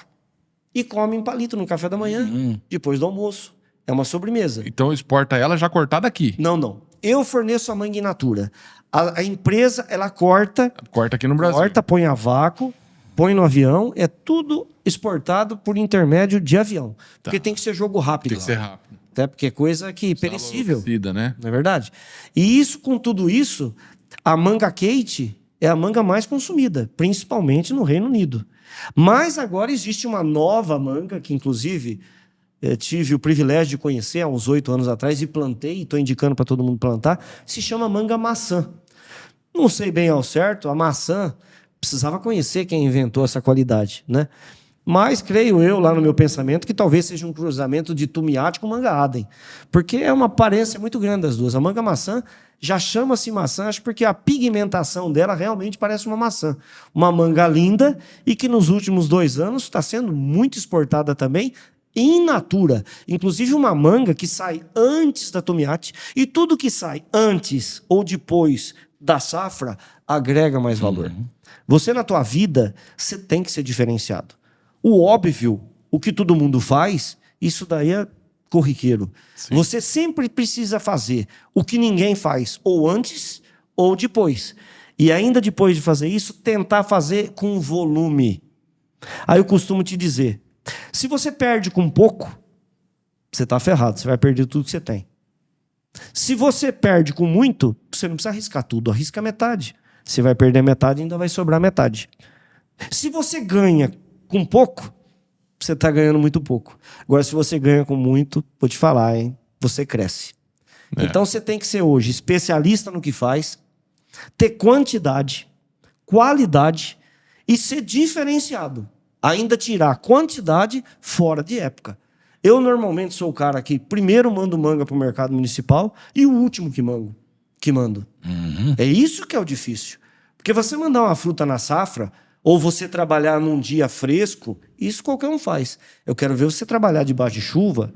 e come em palito no café da manhã, depois do almoço. É uma sobremesa. Então exporta ela já cortada aqui. Não. Eu forneço a manga in natura. A empresa, ela corta... Corta aqui no Brasil. Corta, põe a vácuo, põe no avião. É tudo exportado por intermédio de avião. Porque tem que ser jogo rápido. Tem que ser rápido. Até porque é coisa que perecível. Oxida, né? Não é verdade? E isso, com tudo isso, a manga Kate é a manga mais consumida, principalmente no Reino Unido. Mas agora existe uma nova manga, que inclusive tive o privilégio de conhecer há uns 8 anos atrás e plantei, e estou indicando para todo mundo plantar, se chama manga maçã. Não sei bem ao certo, a maçã, precisava conhecer quem inventou essa qualidade, né? Mas creio eu, lá no meu pensamento, que talvez seja um cruzamento de tumiate com manga Adem. Porque é uma aparência muito grande das duas. A manga maçã já chama-se maçã, acho porque a pigmentação dela realmente parece uma maçã. Uma manga linda e que nos últimos 2 anos está sendo muito exportada também, in natura. Inclusive uma manga que sai antes da tumiate. E tudo que sai antes ou depois da safra agrega mais valor. Você, na tua vida, você tem que ser diferenciado. O óbvio, o que todo mundo faz, isso daí é corriqueiro. Sim. Você sempre precisa fazer o que ninguém faz, ou antes ou depois. E ainda depois de fazer isso, tentar fazer com volume. Aí eu costumo te dizer, se você perde com pouco, você está ferrado, você vai perder tudo que você tem. Se você perde com muito, você não precisa arriscar tudo, arrisca metade. Você vai perder metade e ainda vai sobrar metade. Se você ganha com pouco, você está ganhando muito pouco. Agora, se você ganha com muito, vou te falar, hein? Você cresce. Então, você tem que ser hoje especialista no que faz, ter quantidade, qualidade e ser diferenciado. Ainda tirar quantidade fora de época. Eu, normalmente, sou o cara que primeiro mando manga para o mercado municipal e o último que mando. É isso que é o difícil. Porque você mandar uma fruta na safra... ou você trabalhar num dia fresco, isso qualquer um faz. Eu quero ver você trabalhar debaixo de chuva,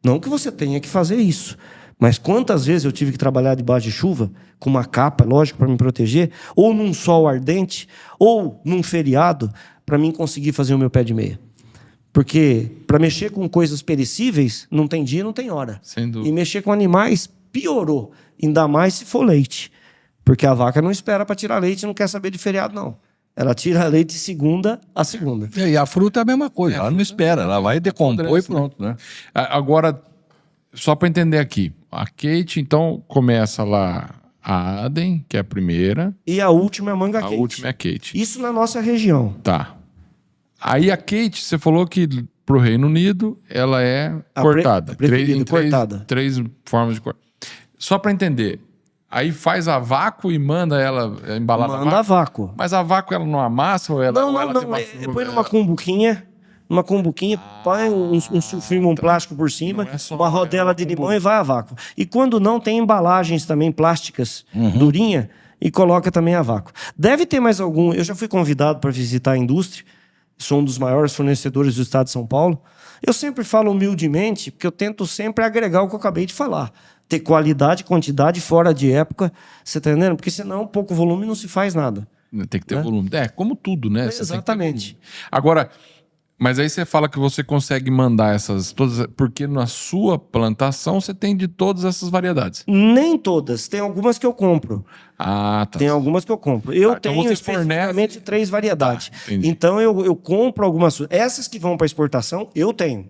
não que você tenha que fazer isso, mas quantas vezes eu tive que trabalhar debaixo de chuva, com uma capa, lógico, para me proteger, ou num sol ardente, ou num feriado, para mim conseguir fazer o meu pé de meia. Porque para mexer com coisas perecíveis, não tem dia, não tem hora. Sem dúvida. E mexer com animais, piorou. Ainda mais se for leite. Porque a vaca não espera para tirar leite e não quer saber de feriado, não. Ela tira leite segunda a segunda. E a fruta é a mesma coisa, ela não espera, ela vai decompor e pronto, né? Agora, só para entender aqui, a Kate, então, começa lá a Adem, que é a primeira. E a última é a manga Kate. A última é a Kate. Isso na nossa região. Tá. Aí a Kate, você falou que pro Reino Unido, ela é cortada. Cortada. 3 formas de cortar. Só para entender... Aí faz a vácuo e manda ela embalada a vácuo. Mas a vácuo ela não amassa ou ela, não, tem uma... Põe numa cumbuquinha, numa cumbuquinha, põe um sulfilme, um plástico por cima, uma rodela de limão e vai a vácuo. E quando não, tem embalagens também plásticas, durinha, e coloca também a vácuo. Deve ter mais algum. Eu já fui convidado para visitar a indústria, sou um dos maiores fornecedores do estado de São Paulo. Eu sempre falo humildemente, porque eu tento sempre agregar o que eu acabei de falar. Ter qualidade, quantidade, fora de época, você está entendendo? Porque senão, pouco volume não se faz nada. Tem que ter volume. Como tudo, né? Exatamente. Agora, mas aí você fala que você consegue mandar essas todas, porque na sua plantação você tem de todas essas variedades. Nem todas. Tem algumas que eu compro. Ah, tá. Tem algumas que eu compro. Eu então tenho você especificamente 3 variedades. Tá, entendi. Então eu compro algumas. Essas que vão para exportação, eu tenho.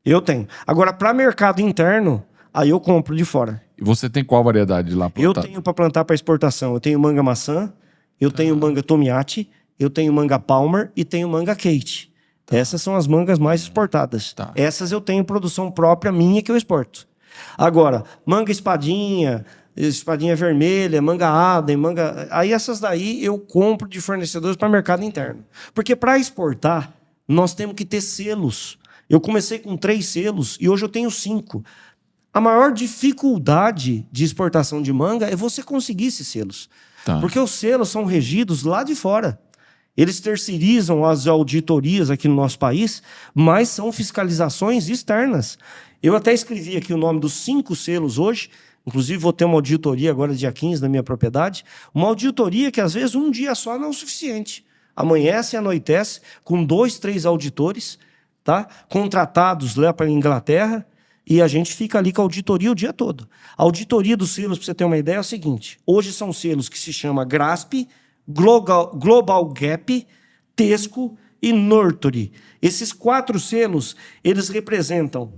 Eu tenho. Agora, para mercado interno, aí eu compro de fora. E você tem qual variedade lá plantada? Eu tenho para plantar para exportação. Eu tenho manga maçã, eu tenho manga tomiate, eu tenho manga palmer e tenho manga Kate. Essas são as mangas mais exportadas. Essas eu tenho produção própria minha que eu exporto. Agora, manga espadinha vermelha, manga Adem, manga... Aí essas daí eu compro de fornecedores para mercado interno. Porque para exportar, nós temos que ter selos. Eu comecei com 3 selos e hoje eu tenho 5. A maior dificuldade de exportação de manga é você conseguir esses selos. Porque os selos são regidos lá de fora. Eles terceirizam as auditorias aqui no nosso país, mas são fiscalizações externas. Eu até escrevi aqui o nome dos 5 selos hoje, inclusive vou ter uma auditoria agora dia 15 na minha propriedade, uma auditoria que às vezes um dia só não é o suficiente. Amanhece e anoitece com 2, 3 auditores, tá? Contratados lá para a Inglaterra, e a gente fica ali com a auditoria o dia todo. A auditoria dos selos, para você ter uma ideia, é o seguinte: hoje são selos que se chama GRASP, Global Gap, Tesco e Nurtury. Esses 4 selos, eles representam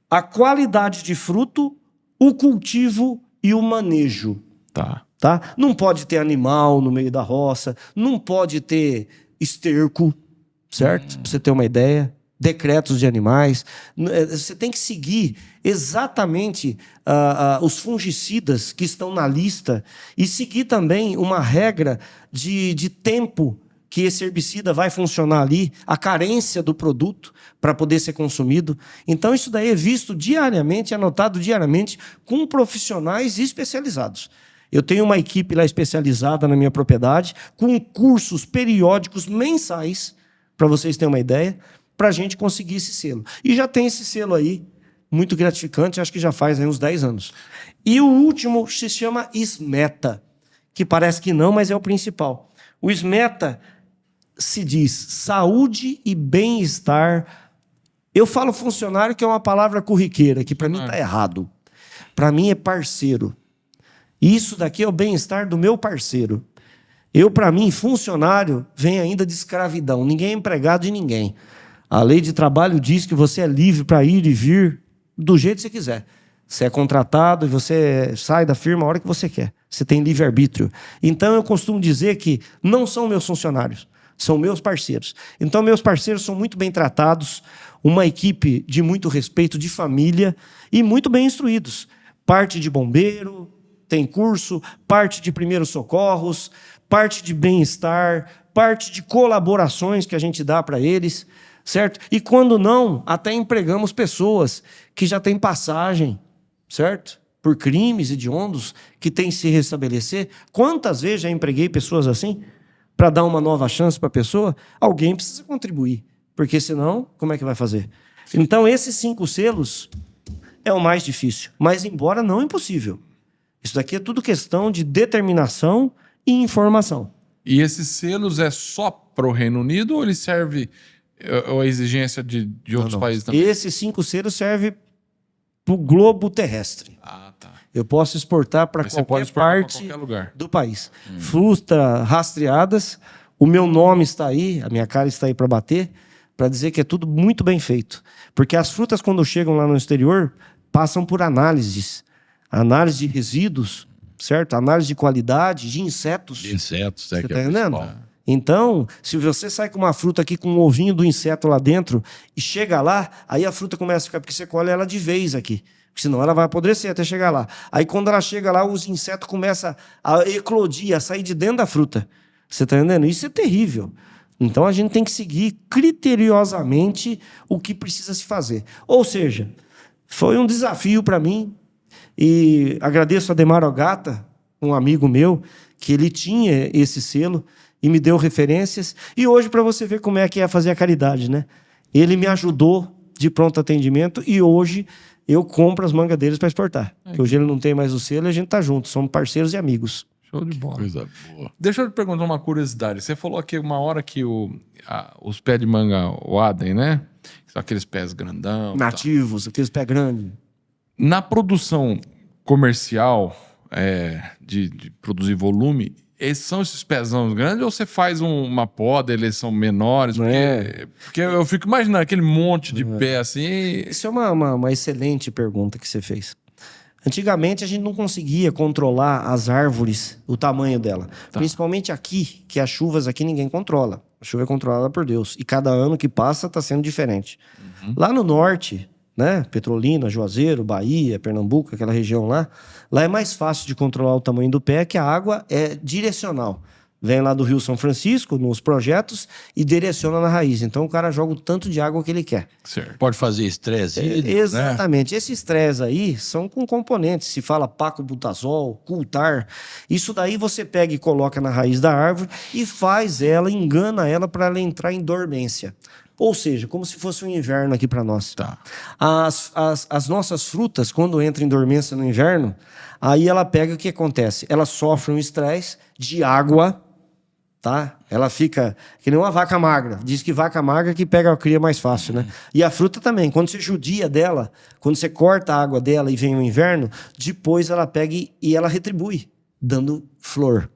a qualidade de fruto, o cultivo e o manejo. Tá? Não pode ter animal no meio da roça, não pode ter esterco, certo? Para você ter uma ideia. Decretos de animais. Você tem que seguir exatamente os fungicidas que estão na lista e seguir também uma regra de tempo que esse herbicida vai funcionar ali, a carência do produto para poder ser consumido. Então, isso daí é visto diariamente, anotado diariamente, com profissionais especializados. Eu tenho uma equipe lá especializada na minha propriedade, com cursos periódicos mensais, para vocês terem uma ideia, para a gente conseguir esse selo. E já tem esse selo aí, muito gratificante, acho que já faz aí uns 10 anos. E o último se chama SMETA, que parece que não, mas é o principal. O SMETA se diz saúde e bem-estar. Eu falo funcionário, que é uma palavra corriqueira, que para mim está errado. Para mim é parceiro. Isso daqui é o bem-estar do meu parceiro. Para mim, funcionário vem ainda de escravidão. Ninguém é empregado de ninguém. A lei de trabalho diz que você é livre para ir e vir do jeito que você quiser. Você é contratado e você sai da firma a hora que você quer. Você tem livre-arbítrio. Então, eu costumo dizer que não são meus funcionários, são meus parceiros. Então, meus parceiros são muito bem tratados, uma equipe de muito respeito, de família e muito bem instruídos. Parte de bombeiro, tem curso, parte de primeiros socorros, parte de bem-estar, parte de colaborações que a gente dá para eles, certo? E quando não, até empregamos pessoas que já têm passagem, certo? Por crimes hediondos, que têm que se restabelecer. Quantas vezes já empreguei pessoas assim? Para dar uma nova chance para a pessoa? Alguém precisa contribuir, porque senão, como é que vai fazer? Então, esses 5 selos é o mais difícil, mas embora não impossível. Isso daqui é tudo questão de determinação e informação. E esses selos é só para o Reino Unido ou ele serve a exigência de outros países também? Esses 5 selos servem para o globo terrestre. Ah, tá. Eu posso exportar para qualquer parte do país. Frutas rastreadas, o meu nome está aí, a minha cara está aí para bater, para dizer que é tudo muito bem feito. Porque as frutas, quando chegam lá no exterior, passam por análises. Análise de resíduos, certo? Análise de qualidade, de insetos. De insetos, você está entendendo? Então, se você sai com uma fruta aqui com um ovinho do inseto lá dentro e chega lá, aí a fruta começa a ficar, porque você colhe ela de vez aqui. Senão ela vai apodrecer até chegar lá. Aí quando ela chega lá, os insetos começam a eclodir, a sair de dentro da fruta. Você está entendendo? Isso é terrível. Então a gente tem que seguir criteriosamente o que precisa se fazer. Ou seja, foi um desafio para mim e agradeço a Demar Ogata, um amigo meu, que ele tinha esse selo e me deu referências. E hoje, para você ver como é que é fazer a caridade, né? Ele me ajudou de pronto atendimento e hoje eu compro as mangas deles para exportar. Porque hoje ele não tem mais o selo e a gente tá junto, somos parceiros e amigos. Show de bola. Coisa boa. Deixa eu te perguntar uma curiosidade. Você falou aqui uma hora que os pés de manga Waden, né? São aqueles pés grandão. Nativos, aqueles pés grandes. Na produção comercial, de produzir volume, são esses pezão grandes ou você faz uma poda, eles são menores? Porque eu fico imaginando aquele monte de pé assim. Isso é uma excelente pergunta que você fez. Antigamente a gente não conseguia controlar as árvores, o tamanho dela. Principalmente aqui, que as chuvas aqui ninguém controla. A chuva é controlada por Deus. E cada ano que passa está sendo diferente. Lá no norte, né? Petrolina, Juazeiro, Bahia, Pernambuco, aquela região lá é mais fácil de controlar o tamanho do pé, que a água é direcional. Vem lá do Rio São Francisco, nos projetos, e direciona na raiz. Então o cara joga o tanto de água que ele quer. Certo. Pode fazer estresse. Exatamente. Esses estresse aí são com componentes. Se fala pacobutazol, cultar. Isso daí você pega e coloca na raiz da árvore e faz ela, engana ela para ela entrar em dormência. Ou seja, como se fosse um inverno aqui para nós. As nossas frutas, quando entram em dormência no inverno, aí ela pega o que acontece? Ela sofre um estresse de água, tá? Ela fica que nem uma vaca magra. Diz que vaca magra que pega a cria mais fácil, né? E a fruta também. Quando você judia dela, quando você corta a água dela e vem o inverno, depois ela pega e ela retribui, dando flor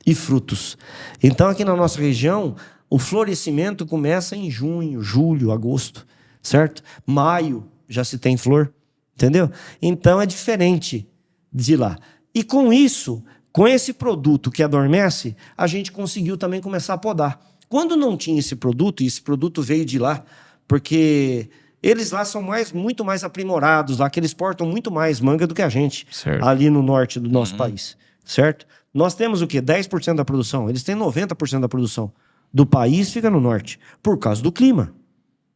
e frutos. Então aqui na nossa região, o florescimento começa em junho, julho, agosto, certo? Maio já se tem flor, entendeu? Então é diferente de lá. E com isso, com esse produto que adormece, a gente conseguiu também começar a podar. Quando não tinha esse produto, e esse produto veio de lá, porque eles lá são muito mais aprimorados, lá que eles portam muito mais manga do que a gente, certo, ali no norte do nosso país, certo? Nós temos o quê? 10% da produção, eles têm 90% da produção do país fica no norte, por causa do clima,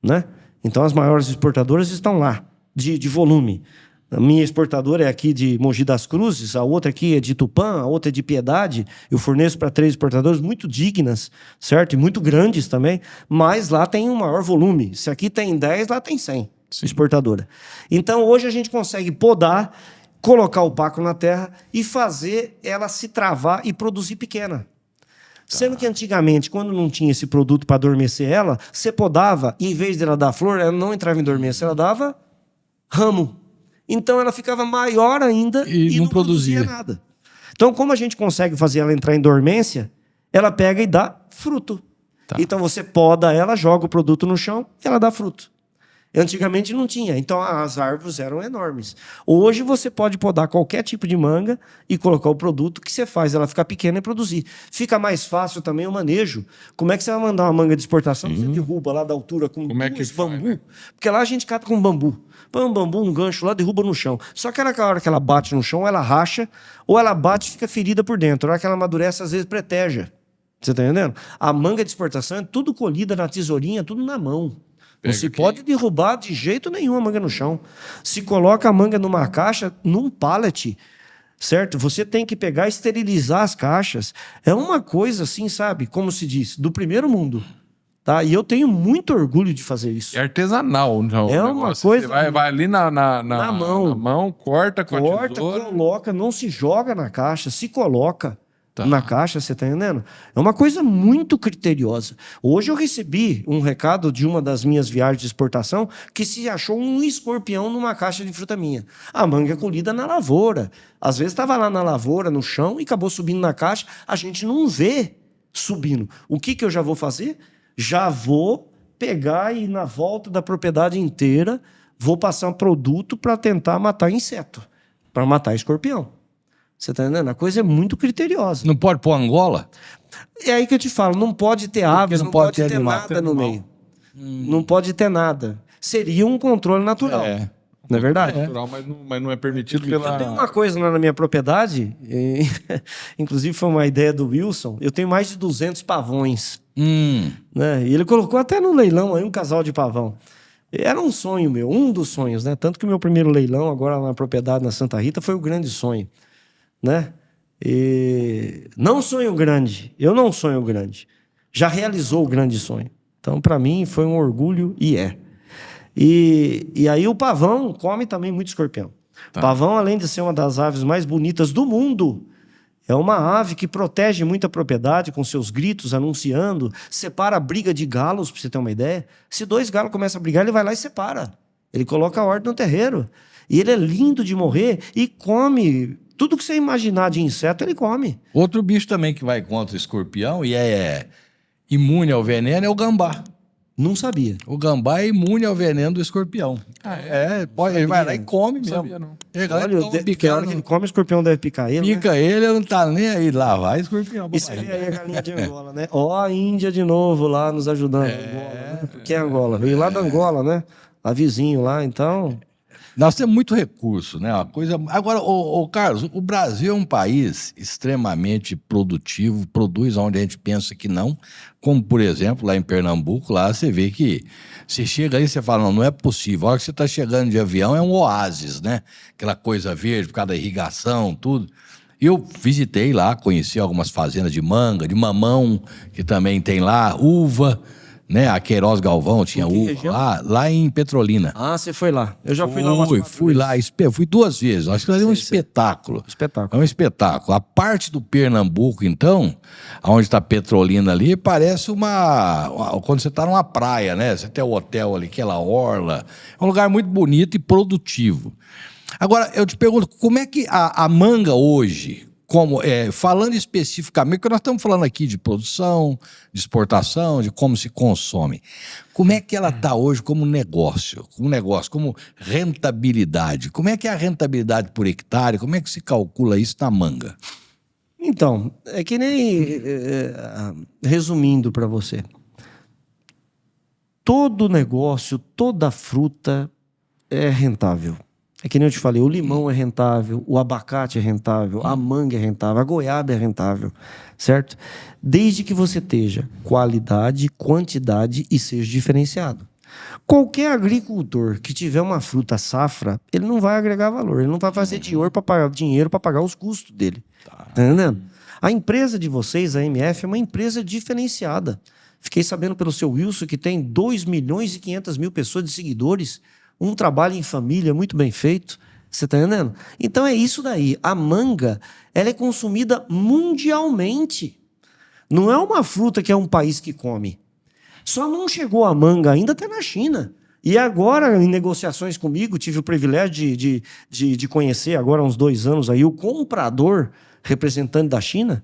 né? Então as maiores exportadoras estão lá, de volume. A minha exportadora é aqui de Mogi das Cruzes, a outra aqui é de Tupã, a outra é de Piedade. Eu forneço para 3 exportadoras muito dignas, certo? E muito grandes também, mas lá tem um maior volume. Se aqui tem 10, lá tem 100 exportadora. Então hoje a gente consegue podar, colocar o paco na terra e fazer ela se travar e produzir pequena. Sendo que antigamente, quando não tinha esse produto para adormecer ela, você podava, e em vez de ela dar flor, ela não entrava em dormência, ela dava ramo. Então ela ficava maior ainda e não produzia nada. Então, como a gente consegue fazer ela entrar em dormência, ela pega e dá fruto. Então você poda ela, joga o produto no chão e ela dá fruto. Antigamente não tinha, então as árvores eram enormes. Hoje você pode podar qualquer tipo de manga e colocar o produto que você faz ela ficar pequena e produzir. Fica mais fácil também o manejo. Como é que você vai mandar uma manga de exportação? Você derruba lá da altura com bambu. Né? Porque lá a gente cata com bambu. Põe um bambu, um gancho lá, derruba no chão. Só que na hora que ela bate no chão, ela racha, ou ela bate e fica ferida por dentro. Na hora que ela amadurece, às vezes preteja. Você tá entendendo? A manga de exportação é tudo colhida na tesourinha, tudo na mão. Não se pode derrubar de jeito nenhum a manga no chão. Se coloca a manga numa caixa, num pallet, certo? Você tem que pegar e esterilizar as caixas. É uma coisa assim, sabe? Como se diz, do primeiro mundo. Tá? E eu tenho muito orgulho de fazer isso. É artesanal. Não, é uma coisa... Você vai ali na mão, corta com a tesoura. Coloca, não se joga na caixa, se coloca na caixa, você tá entendendo? É uma coisa muito criteriosa. Hoje eu recebi um recado de uma das minhas viagens de exportação que se achou um escorpião numa caixa de fruta minha. A manga é colhida na lavoura. Às vezes estava lá na lavoura, no chão, e acabou subindo na caixa. A gente não vê subindo. O que eu já vou fazer? Já vou pegar e na volta da propriedade inteira vou passar um produto para tentar matar inseto, para matar escorpião. Você tá entendendo? A coisa é muito criteriosa. Não pode pôr Angola? É aí que eu te falo, não pode ter aves, não pode ter nada no meio. Não pode ter nada. Seria um controle natural. Não é verdade? Natural, mas não é permitido pela... Eu tenho uma coisa lá na minha propriedade, inclusive foi uma ideia do Wilson, eu tenho mais de 200 pavões Né? E ele colocou até no leilão aí um casal de pavão. Era um sonho meu, um dos sonhos, né? Tanto que o meu primeiro leilão, agora na propriedade na Santa Rita, foi o grande sonho, né? E não sonho grande, eu não sonho grande. Já realizou o grande sonho. Então, para mim, foi um orgulho e é. E aí o pavão come também muito escorpião. Tá. Pavão, além de ser uma das aves mais bonitas do mundo, é uma ave que protege muita propriedade com seus gritos, anunciando, separa a briga de galos, para você ter uma ideia. Se 2 galos começam a brigar, ele vai lá e separa. Ele coloca a ordem no terreiro. E ele é lindo de morrer e come tudo que você imaginar de inseto, ele come. Outro bicho também que vai contra o escorpião e é imune ao veneno é o gambá. Não sabia. O gambá é imune ao veneno do escorpião. Ele vai lá e come mesmo. Sabia, não. Olha, que a hora que ele come, o escorpião deve picar ele. Pica, né? Ele não tá nem aí. Lá vai escorpião. E você vê aí a galinha de Angola, né? Ó, a Índia de novo lá nos ajudando. Angola, né? Porque é Angola. Veio lá da Angola, né? A vizinho lá, então. Nós temos muito recurso, né? Uma coisa. Agora, Carlos, o Brasil é um país extremamente produtivo, produz onde a gente pensa que não, como, por exemplo, lá em Pernambuco, lá você vê que você chega aí e você fala, não é possível. A hora que você está chegando de avião é um oásis, né? Aquela coisa verde por causa da irrigação, tudo. Eu visitei lá, conheci algumas fazendas de manga, de mamão, que também tem lá, uva. Né? A Queiroz Galvão tinha uva lá em Petrolina. Ah, você foi lá. Eu já fui lá. Fui lá, fui 2 vezes. Acho que ali é um espetáculo. É um espetáculo. A parte do Pernambuco, então, onde está Petrolina ali, parece quando você está numa praia, né? Você tem o hotel ali, aquela orla. É um lugar muito bonito e produtivo. Agora, eu te pergunto, como é que a manga hoje... falando especificamente, porque nós estamos falando aqui de produção, de exportação, de como se consome. Como é que ela está hoje como negócio, como rentabilidade? Como é que é a rentabilidade por hectare? Como é que se calcula isso na manga? Então, é que nem... resumindo para você. Todo negócio, toda fruta é rentável. É que nem eu te falei, o limão é rentável, o abacate é rentável, a manga é rentável, a goiaba é rentável, certo? Desde que você esteja qualidade, quantidade e seja diferenciado. Qualquer agricultor que tiver uma fruta safra, ele não vai agregar valor, ele não vai fazer dinheiro para pagar os custos dele. Tá entendendo? A empresa de vocês, a MF, é uma empresa diferenciada. Fiquei sabendo pelo seu Wilson que tem 2.500.000 pessoas de seguidores, um trabalho em família muito bem feito, você está entendendo? Então é isso daí. A manga, ela é consumida mundialmente. Não é uma fruta que é um país que come. Só não chegou a manga ainda até na China. E agora, em negociações comigo, tive o privilégio de conhecer, agora há uns 2 anos, aí, o comprador representante da China.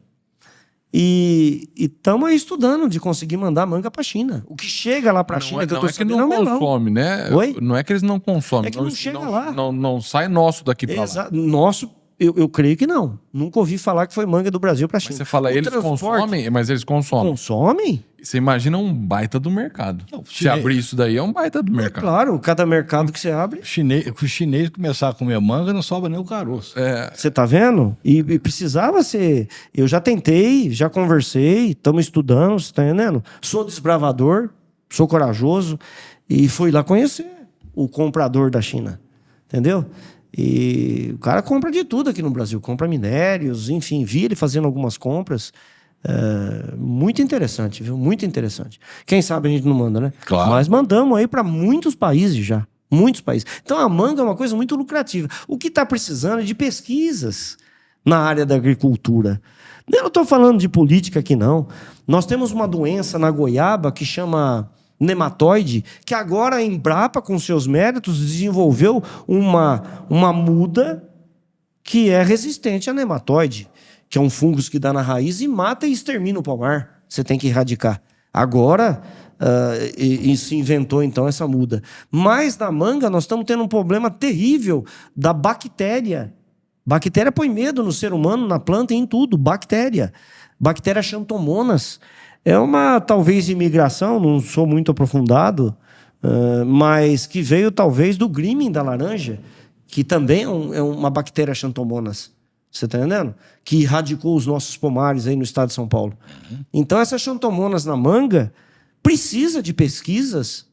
E estamos aí estudando de conseguir mandar manga para a China. O que chega lá para a China, que eu estou sabendo, não consome, né? Oi? Não é que eles não consomem. É que não chega lá. Não sai nosso daqui para lá. Nosso, eu creio que não. Nunca ouvi falar que foi manga do Brasil para a China. Mas você fala, eles consomem, mas eles consomem. Consomem? Você imagina um baita do mercado. Se abrir isso daí, é um baita do mercado. Claro, cada mercado que você abre... O chinês começar a comer manga, não sobra nem o caroço. Você tá vendo? E precisava ser... Eu já tentei, já conversei, estamos estudando, você tá entendendo? Sou desbravador, sou corajoso, e fui lá conhecer o comprador da China, entendeu? E o cara compra de tudo aqui no Brasil, compra minérios, enfim, vi ele fazendo algumas compras... muito interessante, viu? Muito interessante. Quem sabe a gente não manda, né? Claro. Mas mandamos aí para muitos países já. Muitos países. Então a manga é uma coisa muito lucrativa. O que está precisando é de pesquisas na área da agricultura. Eu não estou falando de política aqui, não. Nós temos uma doença na goiaba que chama nematóide, que agora a Embrapa, com seus méritos, desenvolveu uma muda que é resistente a nematóide, que é um fungo que dá na raiz e mata e extermina o pomar. Você tem que erradicar. Agora, se inventou, então, essa muda. Mas na manga, nós estamos tendo um problema terrível da bactéria. Bactéria põe medo no ser humano, na planta e em tudo. Bactéria. Bactéria Xanthomonas. É uma, talvez, imigração, não sou muito aprofundado, mas que veio, talvez, do Grimming da laranja, que também é uma bactéria Xanthomonas. Você está entendendo? Que erradicou os nossos pomares aí no estado de São Paulo. Então, essas xantomonas na manga precisa de pesquisas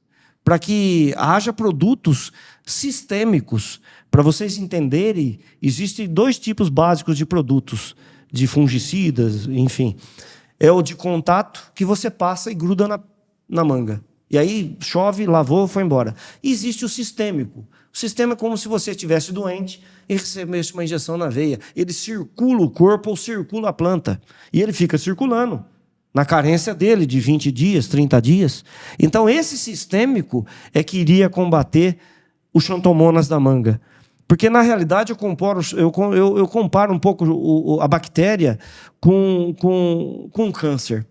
para que haja produtos sistêmicos. Para vocês entenderem, existem 2 tipos básicos de produtos, de fungicidas, enfim. É o de contato, que você passa e gruda na manga. E aí chove, lavou, foi embora. E existe o sistêmico. O sistema é como se você estivesse doente e recebesse uma injeção na veia. Ele circula o corpo ou circula a planta. E ele fica circulando na carência dele de 20 dias, 30 dias. Então, esse sistêmico é que iria combater os xantomonas da manga. Porque, na realidade, eu comparo um pouco a bactéria com o câncer.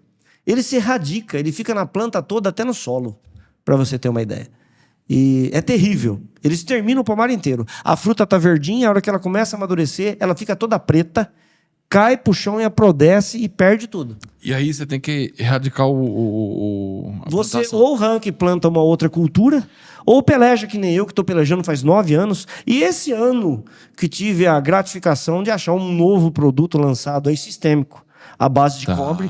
Ele se erradica, ele fica na planta toda, até no solo, para você ter uma ideia. E é terrível. Eles terminam o pomar inteiro. A fruta está verdinha, a hora que ela começa a amadurecer, ela fica toda preta, cai pro chão e aprodece e perde tudo. E aí você tem que erradicar a Você plantação. ou arranca e planta uma outra cultura, ou peleja que nem eu, que estou pelejando faz 9 anos. E esse ano que tive a gratificação de achar um novo produto lançado aí sistêmico, à base de cobre,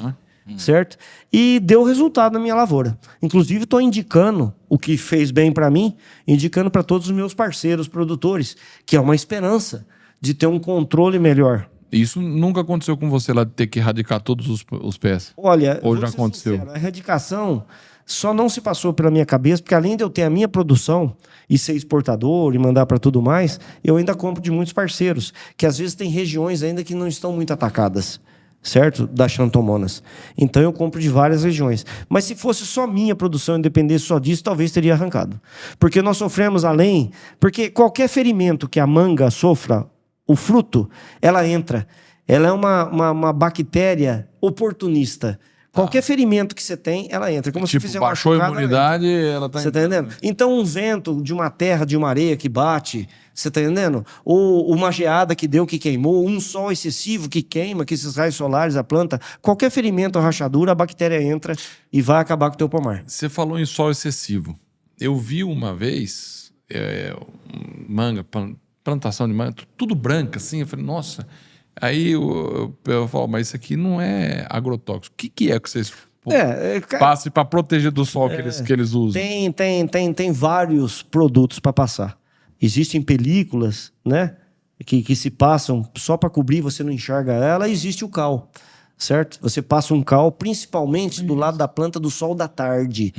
certo? E deu resultado na minha lavoura. Inclusive, estou indicando o que fez bem para mim, indicando para todos os meus parceiros produtores, que é uma esperança de ter um controle melhor. Isso nunca aconteceu com você lá de ter que erradicar todos os pés? Olha, Ou vou já ser aconteceu? sincero, a erradicação só não se passou pela minha cabeça, porque além de eu ter a minha produção e ser exportador e mandar para tudo mais, eu ainda compro de muitos parceiros, que às vezes tem regiões ainda que não estão muito atacadas, certo? Das xantomonas. Então eu compro de várias regiões. Mas se fosse só minha produção e dependesse só disso, talvez teria arrancado. Porque nós sofremos além... Porque qualquer ferimento que a manga sofra, o fruto, ela entra. Ela é uma bactéria oportunista. Qualquer ferimento que você tem, ela entra. Como Tipo, se fizer uma baixou a machucada, imunidade, ela tá... você está entendendo? Então, um vento de uma terra, de uma areia que bate, você está entendendo? Ou uma geada que deu, que queimou, um sol excessivo que queima, que esses raios solares, a planta, qualquer ferimento ou rachadura, a bactéria entra e vai acabar com o teu pomar. Você falou em sol excessivo. Eu vi uma vez manga, plantação de manga, tudo branca assim. Eu falei, nossa. Aí eu falo, mas isso aqui não é agrotóxico. O que é que vocês passam para proteger do sol que eles usam? Tem vários produtos para passar. Existem películas, né, que se passam só para cobrir, você não enxerga ela. Existe o cal, certo? Você passa um cal, principalmente do lado da planta do sol da tarde.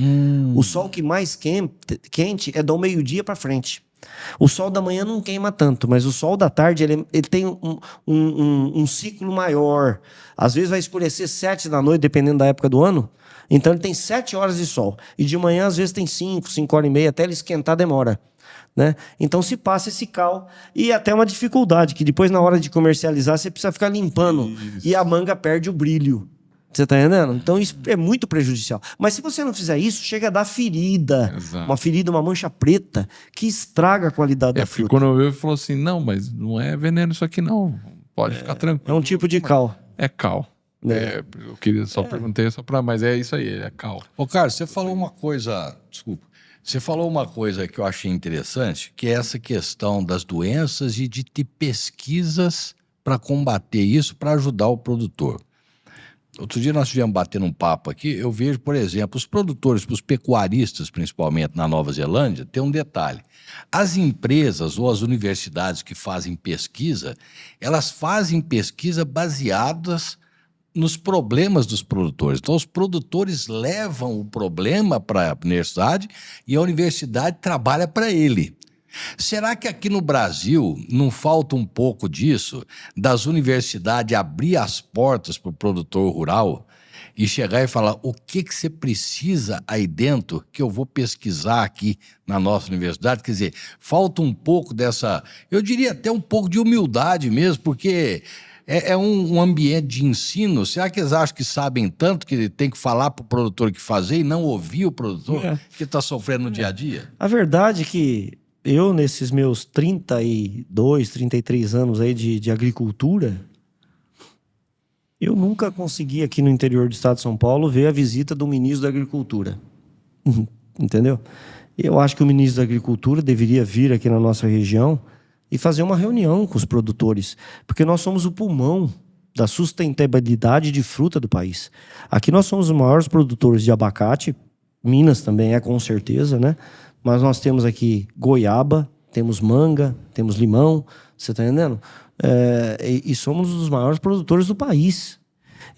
O sol que mais quente é do meio-dia para frente. O sol da manhã não queima tanto, mas o sol da tarde ele tem um ciclo maior. Às vezes vai escurecer 7 da noite, dependendo da época do ano. Então ele tem 7 horas de sol. E de manhã, às vezes, tem 5 horas e meia, até ele esquentar demora. Né? Então se passa esse cal. E até uma dificuldade, que depois, na hora de comercializar, você precisa ficar limpando. Isso. E a manga perde o brilho. Você tá entendendo? Então isso é muito prejudicial. Mas se você não fizer isso, chega a dar ferida. Exato. Uma ferida, uma mancha preta, que estraga a qualidade da fruta. Quando eu vi, ele falou assim, não, mas não é veneno isso aqui não. Pode ficar tranquilo. É um tipo de cal. É cal. Eu queria só perguntei só para, mas é isso aí, é cal. Ô, Carlos, você falou uma coisa, desculpa. Você falou uma coisa que eu achei interessante, que é essa questão das doenças e de ter pesquisas para combater isso, para ajudar o produtor. Outro dia nós estivemos batendo um papo aqui, eu vejo, por exemplo, os produtores, os pecuaristas, principalmente na Nova Zelândia, tem um detalhe. As empresas ou as universidades que fazem pesquisa, elas fazem pesquisa baseadas nos problemas dos produtores. Então, os produtores levam o problema para a universidade e a universidade trabalha para ele. Será que aqui no Brasil não falta um pouco disso, das universidades abrir as portas para o produtor rural e chegar e falar o que você precisa aí dentro que eu vou pesquisar aqui na nossa universidade? Quer dizer, falta um pouco dessa, eu diria até um pouco de humildade mesmo, porque é um ambiente de ensino. Será que eles acham que sabem tanto que tem que falar para o produtor o que fazer e não ouvir o produtor que está sofrendo no dia a dia? A verdade é que eu, nesses meus 32, 33 anos aí de agricultura, eu nunca consegui aqui no interior do estado de São Paulo ver a visita do ministro da Agricultura. Entendeu? Eu acho que o ministro da Agricultura deveria vir aqui na nossa região e fazer uma reunião com os produtores, porque nós somos o pulmão da sustentabilidade de fruta do país. Aqui nós somos os maiores produtores de abacate, Minas também é com certeza, né? Mas nós temos aqui goiaba, temos manga, temos limão, você está entendendo? E somos os maiores produtores do país.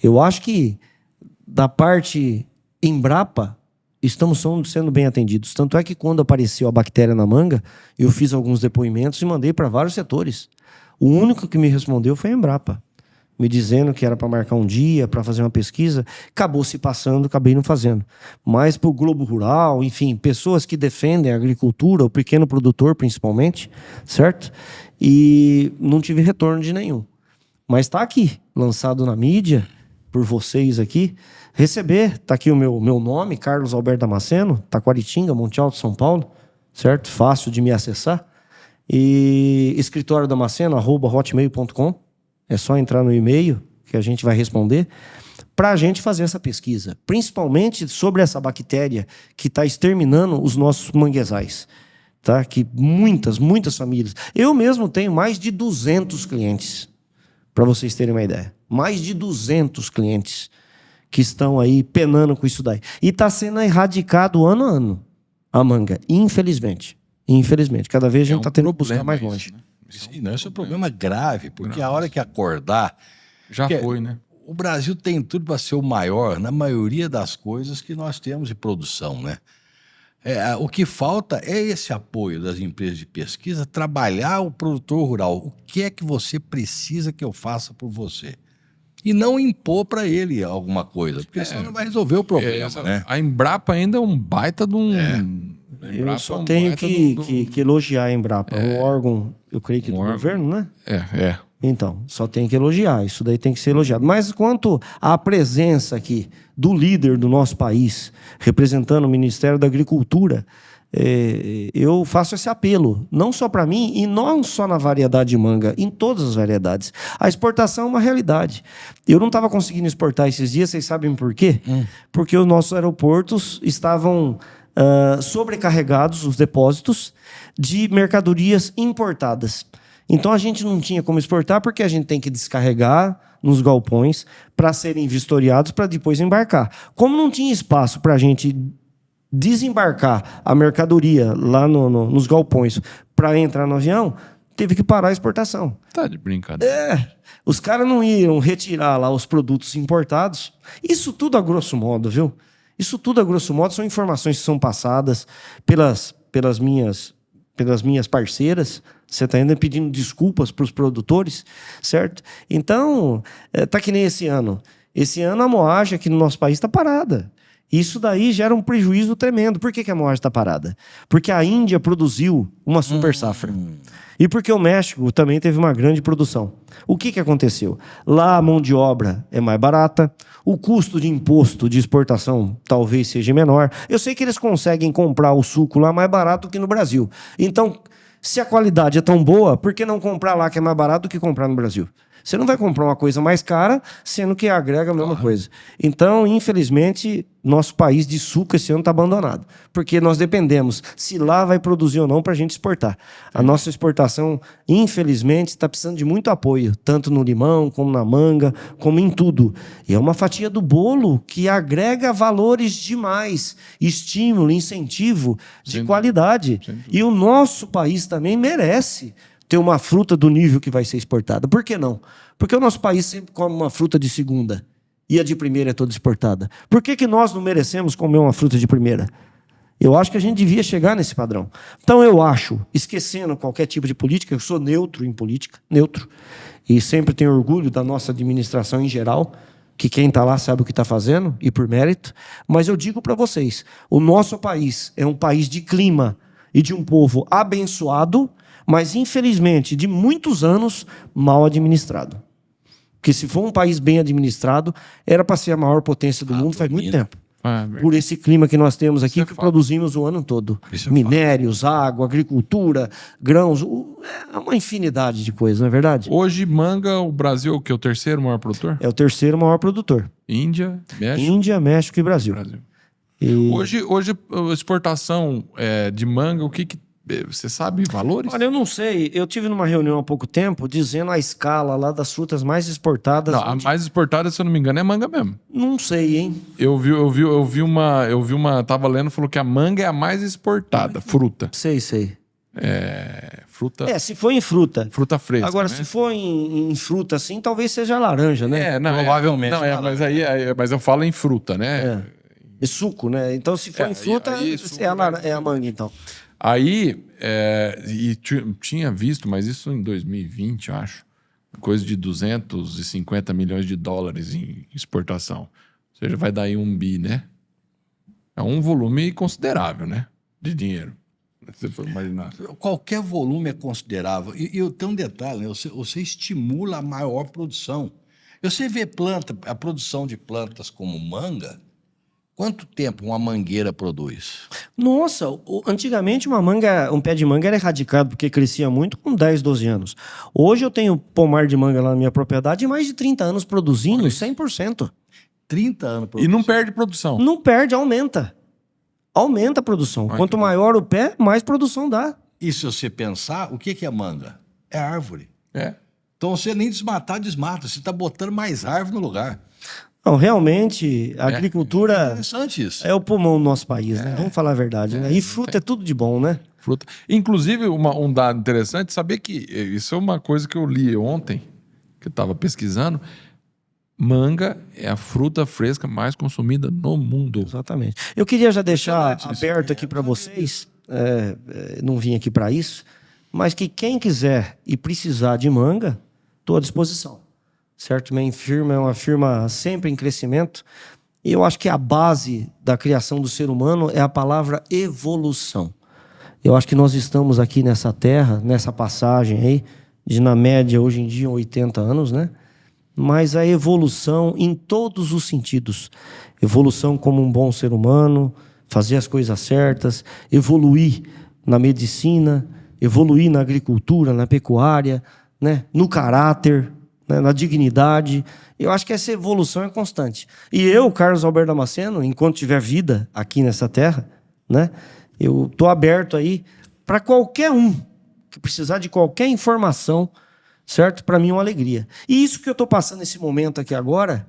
Eu acho que da parte Embrapa, estamos sendo bem atendidos. Tanto é que quando apareceu a bactéria na manga, eu fiz alguns depoimentos e mandei para vários setores. O único que me respondeu foi a Embrapa, me dizendo que era para marcar um dia, para fazer uma pesquisa. Acabou se passando, acabei não fazendo. Mas para o Globo Rural, enfim, pessoas que defendem a agricultura, o pequeno produtor principalmente, certo? E não tive retorno de nenhum. Mas está aqui, lançado na mídia, por vocês aqui. Receber, está aqui o meu nome, Carlos Alberto Damasceno, Taquaritinga, Monte Alto, São Paulo, certo? Fácil de me acessar. E escritoriodamasceno@hotmail.com. É só entrar no e-mail que a gente vai responder para a gente fazer essa pesquisa, principalmente sobre essa bactéria que está exterminando os nossos manguezais, tá? Que muitas famílias. Eu mesmo tenho mais de 200 clientes, para vocês terem uma ideia. Mais de 200 clientes que estão aí penando com isso daí. E está sendo erradicado ano a ano a manga, infelizmente. Infelizmente. Cada vez a gente está tendo que buscar mais longe. Né? Esse é um problema grave, porque a hora que acordar... Já foi, né? O Brasil tem tudo para ser o maior na maioria das coisas que nós temos de produção, né? O que falta é esse apoio das empresas de pesquisa, trabalhar o produtor rural. O que é que você precisa que eu faça por você? E não impor para ele alguma coisa, porque senão não vai resolver o problema, né? A Embrapa ainda é um baita de um... Eu só tenho que elogiar a Embrapa. Um órgão, eu creio que do governo, né? Então, só tem que elogiar. Isso daí tem que ser elogiado. Mas quanto à presença aqui do líder do nosso país, representando o Ministério da Agricultura, eu faço esse apelo, não só para mim e não só na variedade de manga, em todas as variedades. A exportação é uma realidade. Eu não estava conseguindo exportar esses dias, vocês sabem por quê? Porque os nossos aeroportos estavam sobrecarregados, os depósitos, de mercadorias importadas. Então a gente não tinha como exportar porque a gente tem que descarregar nos galpões para serem vistoriados para depois embarcar. Como não tinha espaço para a gente desembarcar a mercadoria lá nos galpões para entrar no avião, teve que parar a exportação. Tá de brincadeira. Os caras não iam retirar lá os produtos importados. Isso tudo a grosso modo, viu? Isso tudo a grosso modo são informações que são passadas pelas minhas parceiras. Você está ainda pedindo desculpas para os produtores, certo? Então, tá que nem esse ano. Esse ano a moagem aqui no nosso país está parada. Isso daí gera um prejuízo tremendo. Por que a moagem está parada? Porque a Índia produziu uma super safra. E porque o México também teve uma grande produção. O que aconteceu? Lá a mão de obra é mais barata, o custo de imposto de exportação talvez seja menor. Eu sei que eles conseguem comprar o suco lá mais barato que no Brasil. Então, se a qualidade é tão boa, por que não comprar lá que é mais barato do que comprar no Brasil? Você não vai comprar uma coisa mais cara, sendo que agrega a mesma coisa. Então, infelizmente, nosso país de suco esse ano está abandonado. Porque nós dependemos se lá vai produzir ou não para a gente exportar. A nossa exportação, infelizmente, está precisando de muito apoio, tanto no limão, como na manga, como em tudo. E é uma fatia do bolo que agrega valores demais, estímulo, incentivo de qualidade. E o nosso país também merece ter uma fruta do nível que vai ser exportada. Por que não? Porque o nosso país sempre come uma fruta de segunda e a de primeira é toda exportada. Por que nós não merecemos comer uma fruta de primeira? Eu acho que a gente devia chegar nesse padrão. Então eu acho, esquecendo qualquer tipo de política, eu sou neutro em política, neutro, e sempre tenho orgulho da nossa administração em geral, que quem está lá sabe o que está fazendo, e por mérito, mas eu digo para vocês, o nosso país é um país de clima e de um povo abençoado, mas, infelizmente, de muitos anos, mal administrado. Porque se for um país bem administrado, era para ser a maior potência do mundo faz muito tempo. Por esse clima que nós temos aqui, que produzimos o ano todo. Minérios, água, agricultura, grãos, é uma infinidade de coisas, não é verdade? Hoje, manga, o Brasil, que é o terceiro maior produtor? É o terceiro maior produtor. Índia, México e Brasil. Hoje, a exportação de manga, o que Você sabe valores? Olha, eu não sei. Eu tive numa reunião há pouco tempo dizendo a escala lá das frutas mais exportadas. Não, a mais exportada, se eu não me engano, é manga mesmo. Não sei, hein? Eu vi uma. Tava lendo, falou que a manga é a mais exportada, fruta. Sei. Fruta. Se for em fruta. Fruta fresca. Agora, né? se for em fruta assim, talvez seja laranja, né? Provavelmente. Mas eu falo em fruta, né? E suco, né? Então, se for em fruta, suco, é a manga, então. Aí, tinha visto, mas isso em 2020, eu acho, coisa de 250 milhões de dólares em exportação. Ou seja, vai dar aí 1 bi, né? É um volume considerável, né? De dinheiro. Se você for imaginar. Qualquer volume é considerável. E eu tenho um detalhe, né? Você estimula a maior produção. Você vê a produção de plantas como manga, quanto tempo uma mangueira produz? Nossa, antigamente um pé de manga era erradicado porque crescia muito com 10, 12 anos. Hoje eu tenho pomar de manga lá na minha propriedade e mais de 30 anos produzindo 100%. 30 anos E produzindo. não perde produção. Não perde, aumenta. Aumenta a produção. Quanto maior o pé, mais produção dá. E se você pensar, o que é manga? É árvore. É. Então você nem desmatar, desmata. Você está botando mais árvore no lugar. Não, realmente, a É agricultura interessante isso. é o pulmão do nosso país, né? Vamos falar a verdade, né? E fruta é tudo de bom, né? Fruta. Inclusive, um dado interessante, saber que isso é uma coisa que eu li ontem, que eu estava pesquisando. Manga é a fruta fresca mais consumida no mundo. Exatamente. Eu queria já deixar aberto aqui para vocês, não vim aqui para isso, mas que quem quiser e precisar de manga, estou à disposição. Certo? Minha firma é uma firma sempre em crescimento. E eu acho que a base da criação do ser humano é a palavra evolução. Eu acho que nós estamos aqui nessa terra, nessa passagem aí, de na média hoje em dia 80 anos, né? Mas a evolução em todos os sentidos. Evolução como um bom ser humano, fazer as coisas certas, evoluir na medicina, evoluir na agricultura, na pecuária, né? No caráter, né? Na dignidade. Eu acho que essa evolução é constante. E eu, Carlos Alberto Damasceno, enquanto tiver vida aqui nessa terra, né? Eu estou aberto aí para qualquer um que precisar de qualquer informação, certo? Para mim é uma alegria. E isso que eu estou passando nesse momento aqui agora,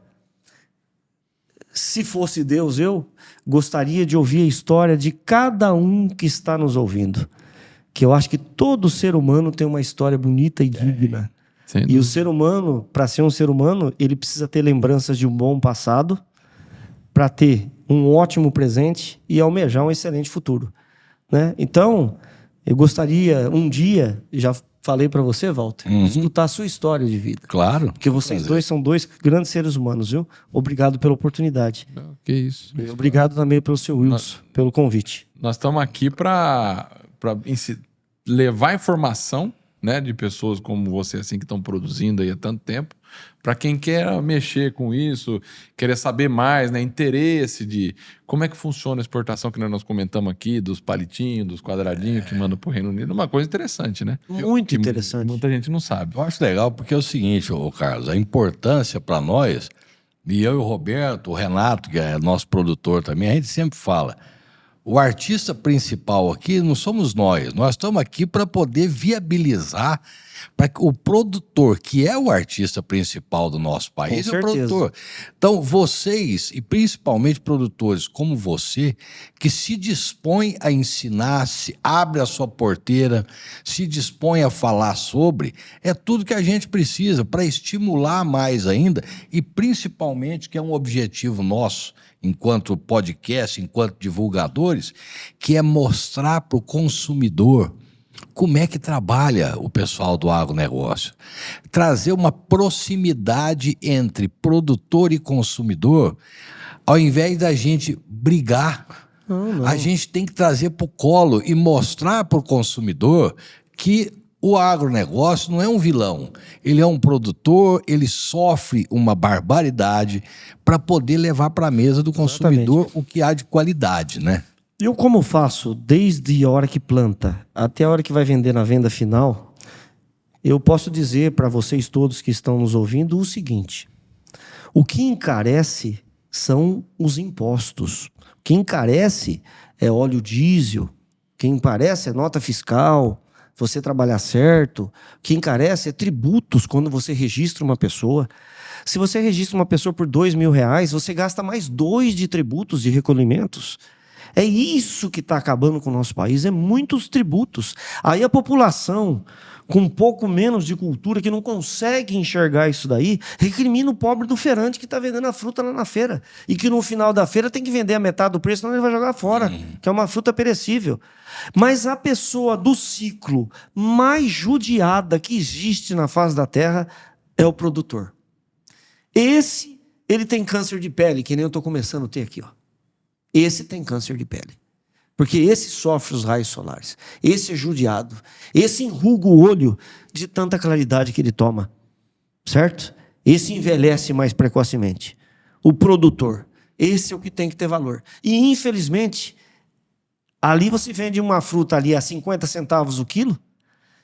se fosse Deus, eu gostaria de ouvir a história de cada um que está nos ouvindo. Que eu acho que todo ser humano tem uma história bonita e digna. E o ser humano, para ser um ser humano, ele precisa ter lembranças de um bom passado para ter um ótimo presente e almejar um excelente futuro, né? Então, eu gostaria um dia, já falei para você, Walter, escutar a sua história de vida. Claro. Porque vocês dois são dois grandes seres humanos, viu? Obrigado pela oportunidade. Não, que isso. E obrigado também pelo seu Wilson, pelo convite. Nós estamos aqui para levar informação, né, de pessoas como você, assim, que estão produzindo aí há tanto tempo, para quem quer mexer com isso, querer saber mais, né, interesse de como é que funciona a exportação, que nós comentamos aqui, dos palitinhos, dos quadradinhos que mandam para o Reino Unido, uma coisa interessante, né? Muito interessante. Muita gente não sabe. Eu acho legal porque é o seguinte, ô Carlos, a importância para nós, e eu e o Roberto, o Renato, que é nosso produtor também, a gente sempre fala, o artista principal aqui não somos nós estamos aqui para poder viabilizar para que o produtor, que é o artista principal do nosso país, é o produtor. Então, vocês, e principalmente produtores como você, que se dispõem a ensinar, se abre a sua porteira, se dispõe a falar sobre, é tudo que a gente precisa para estimular mais ainda, e principalmente, que é um objetivo nosso, enquanto podcast, enquanto divulgadores, que é mostrar para o consumidor como é que trabalha o pessoal do agronegócio. Trazer uma proximidade entre produtor e consumidor, ao invés da gente brigar, a gente tem que trazer para o colo e mostrar para o consumidor que o agronegócio não é um vilão, ele é um produtor, ele sofre uma barbaridade para poder levar para a mesa do consumidor o que há de qualidade, né? Eu, como faço desde a hora que planta até a hora que vai vender na venda final, eu posso dizer para vocês todos que estão nos ouvindo o seguinte: o que encarece são os impostos. O que encarece é óleo diesel, que encarece é nota fiscal, você trabalhar certo. O que encarece é tributos quando você registra uma pessoa. Se você registra uma pessoa por R$2.000, você gasta mais 2 de tributos de recolhimentos. É isso que está acabando com o nosso país, é muitos tributos. Aí a população, com um pouco menos de cultura, que não consegue enxergar isso daí, recrimina o pobre do feirante que está vendendo a fruta lá na feira. E que no final da feira tem que vender a metade do preço, senão ele vai jogar fora, que é uma fruta perecível. Mas a pessoa do ciclo mais judiada que existe na face da terra é o produtor. Esse, ele tem câncer de pele, que nem eu estou começando a ter aqui, ó. Esse tem câncer de pele. Porque esse sofre os raios solares. Esse é judiado. Esse enruga o olho de tanta claridade que ele toma. Certo? Esse envelhece mais precocemente. O produtor. Esse é o que tem que ter valor. E, infelizmente, ali você vende uma fruta ali a 50 centavos o quilo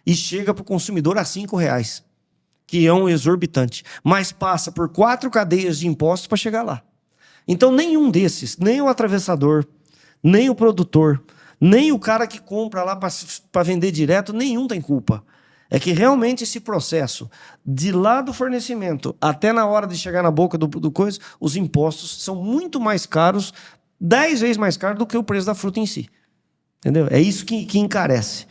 e chega para o consumidor a R$5, que é um exorbitante. Mas passa por 4 cadeias de impostos para chegar lá. Então, nenhum desses, nem o atravessador, nem o produtor, nem o cara que compra lá para vender direto, nenhum tem culpa. É que realmente esse processo, de lá do fornecimento até na hora de chegar na boca do coisa, os impostos são muito mais caros, 10 vezes mais caros do que o preço da fruta em si. Entendeu? É isso que encarece.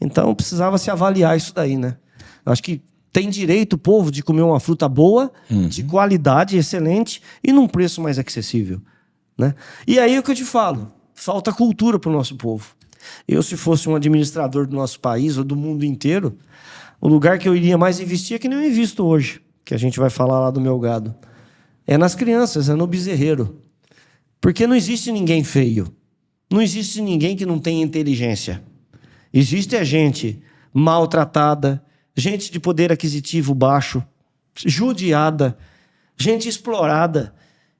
Então, precisava se avaliar isso daí, né? Eu acho que tem direito o povo de comer uma fruta boa, de qualidade excelente e num preço mais acessível, né? E aí é o que eu te falo, falta cultura para o nosso povo. Eu, se fosse um administrador do nosso país ou do mundo inteiro, o lugar que eu iria mais investir é que nem eu invisto hoje, que a gente vai falar lá do meu gado. É nas crianças, é no bezerreiro. Porque não existe ninguém feio. Não existe ninguém que não tenha inteligência. Existe a gente maltratada, gente de poder aquisitivo baixo, judiada, gente explorada.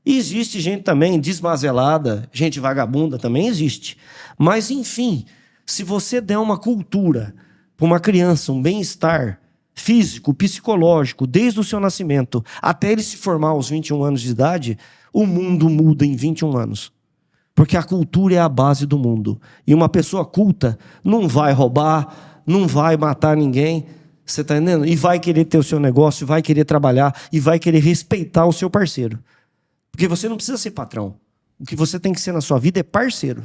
E existe gente também desmazelada, gente vagabunda, também existe. Mas, enfim, se você der uma cultura para uma criança, um bem-estar físico, psicológico, desde o seu nascimento até ele se formar aos 21 anos de idade, o mundo muda em 21 anos. Porque a cultura é a base do mundo. E uma pessoa culta não vai roubar, não vai matar ninguém. Você está entendendo? E vai querer ter o seu negócio, vai querer trabalhar e vai querer respeitar o seu parceiro. Porque você não precisa ser patrão. O que você tem que ser na sua vida é parceiro.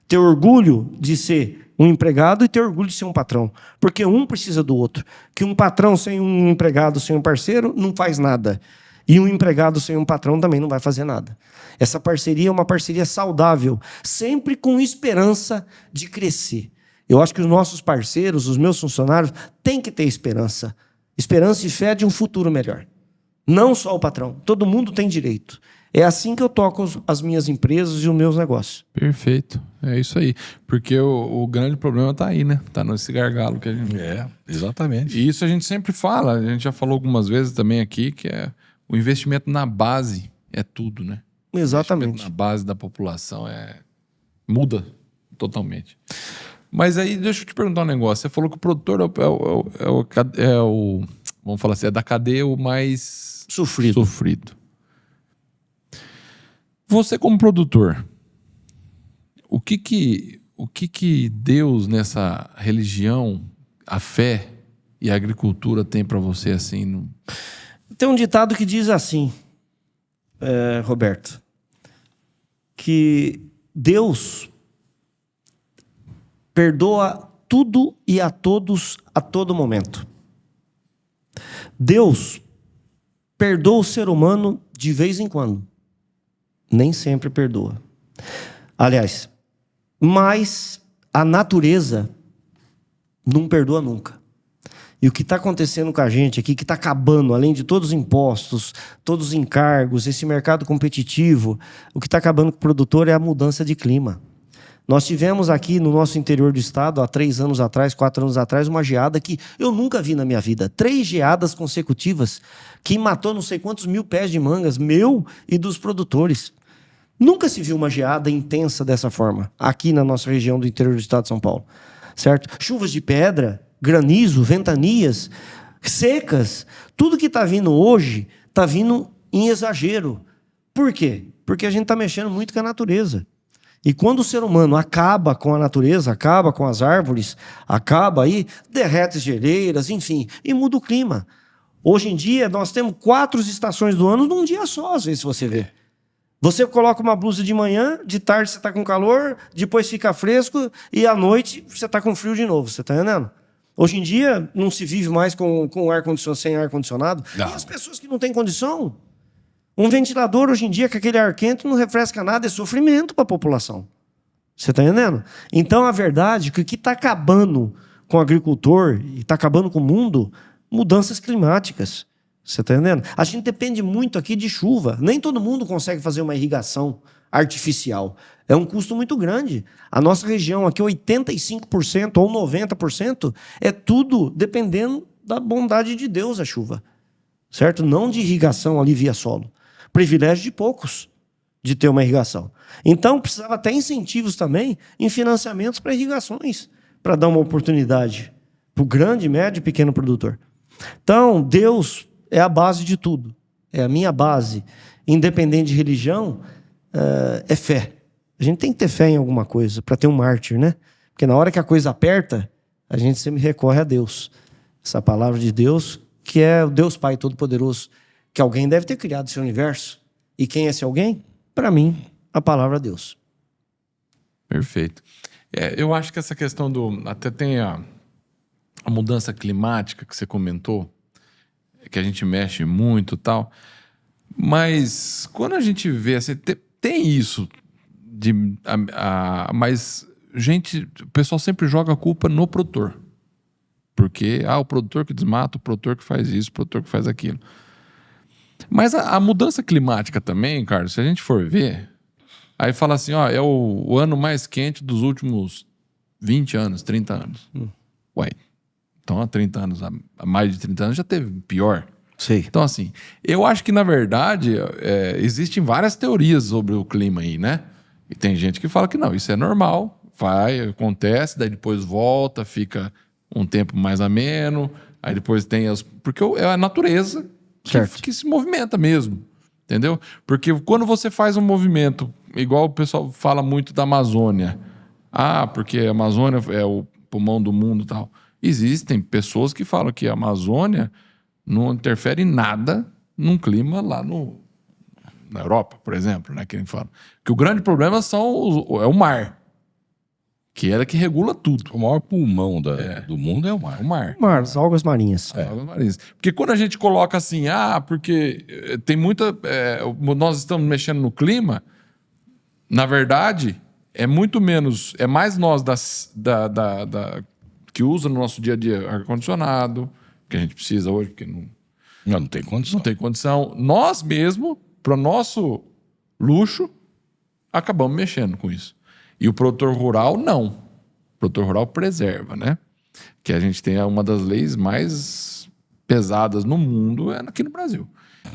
Ter orgulho de ser um empregado e ter orgulho de ser um patrão. Porque um precisa do outro. Que um patrão sem um empregado, sem um parceiro, não faz nada. E um empregado sem um patrão também não vai fazer nada. Essa parceria é uma parceria saudável, sempre com esperança de crescer. Eu acho que os nossos parceiros, os meus funcionários, têm que ter esperança. Esperança e fé de um futuro melhor. Não só o patrão. Todo mundo tem direito. É assim que eu toco as minhas empresas e os meus negócios. Perfeito. É isso aí. Porque o grande problema está aí, né? Está nesse gargalo que a gente... Exatamente. E isso a gente sempre fala. A gente já falou algumas vezes também aqui, que é o investimento na base é tudo, né? Exatamente. O investimento na base da população muda totalmente. Mas aí, deixa eu te perguntar um negócio. Você falou que o produtor vamos falar assim, é da cadeia o mais sofrido. Você, como produtor, o que Deus nessa religião, a fé e a agricultura tem para você assim? Tem um ditado que diz assim, Roberto, que Deus perdoa tudo e a todos a todo momento. Deus perdoa o ser humano de vez em quando. Nem sempre perdoa. Aliás, mas a natureza não perdoa nunca. E o que está acontecendo com a gente aqui, que está acabando, além de todos os impostos, todos os encargos, esse mercado competitivo, o que está acabando com o produtor é a mudança de clima. Nós tivemos aqui no nosso interior do estado, há 3 anos atrás, 4 anos atrás, uma geada que eu nunca vi na minha vida. 3 geadas consecutivas que matou não sei quantos mil pés de mangas, meu e dos produtores. Nunca se viu uma geada intensa dessa forma, aqui na nossa região do interior do estado de São Paulo. Certo? Chuvas de pedra, granizo, ventanias, secas. Tudo que está vindo hoje está vindo em exagero. Por quê? Porque a gente está mexendo muito com a natureza. E quando o ser humano acaba com a natureza, acaba com as árvores, acaba aí, derrete as geleiras, enfim, e muda o clima. Hoje em dia, nós temos 4 estações do ano num dia só, às vezes, se você vê. Você coloca uma blusa de manhã, de tarde você está com calor, depois fica fresco, e à noite você está com frio de novo, você está entendendo? Hoje em dia, não se vive mais com ar-condicionado, sem ar-condicionado. E as pessoas que não têm condição? Um ventilador, hoje em dia, com aquele ar quente, não refresca nada, é sofrimento para a população. Você está entendendo? Então, a verdade é que o que está acabando com o agricultor e está acabando com o mundo, mudanças climáticas. Você está entendendo? A gente depende muito aqui de chuva. Nem todo mundo consegue fazer uma irrigação artificial. É um custo muito grande. A nossa região aqui, 85% ou 90%, é tudo dependendo da bondade de Deus, a chuva. Certo? Não de irrigação ali via solo. Privilégio de poucos de ter uma irrigação. Então, precisava até incentivos também em financiamentos para irrigações, para dar uma oportunidade para o grande, médio e pequeno produtor. Então, Deus é a base de tudo. É a minha base. Independente de religião, é fé. A gente tem que ter fé em alguma coisa para ter um mártir, né? Porque na hora que a coisa aperta, a gente sempre recorre a Deus. Essa palavra de Deus, que é o Deus Pai Todo-Poderoso, que alguém deve ter criado esse universo. E quem é esse alguém? Para mim, a palavra Deus. Perfeito. Eu acho que essa questão até tem a mudança climática que você comentou, que a gente mexe muito e tal, mas quando a gente vê, assim, tem isso, mas o pessoal sempre joga a culpa no produtor. Porque o produtor que desmata, o produtor que faz isso, o produtor que faz aquilo. Mas a mudança climática também, Carlos, se a gente for ver, aí fala assim, é o ano mais quente dos últimos 20 anos, 30 anos. Ué, então há 30 anos, há mais de 30 anos já teve pior. Sei. Então assim, eu acho que na verdade existem várias teorias sobre o clima aí, né? E tem gente que fala que não, isso é normal, acontece, daí depois volta, fica um tempo mais ameno, aí depois tem porque é a natureza que se movimenta mesmo, entendeu? Porque quando você faz um movimento, igual o pessoal fala muito da Amazônia, porque a Amazônia é o pulmão do mundo e tal. Existem pessoas que falam que a Amazônia não interfere em nada num clima lá na Europa, por exemplo, né? Que ele fala. Que o grande problema é o mar. Que é que regula tudo. O maior pulmão do mundo é o mar. O mar. As algas marinhas. Algas marinhas. Porque quando a gente coloca assim, porque tem muita... nós estamos mexendo no clima, na verdade, é muito menos... É mais nós que usa no nosso dia a dia ar-condicionado, que a gente precisa hoje, porque não tem condição. Não tem condição. Nós mesmo, para o nosso luxo, acabamos mexendo com isso. E o produtor rural, não. O produtor rural preserva, né? Que a gente tem uma das leis mais pesadas no mundo aqui no Brasil.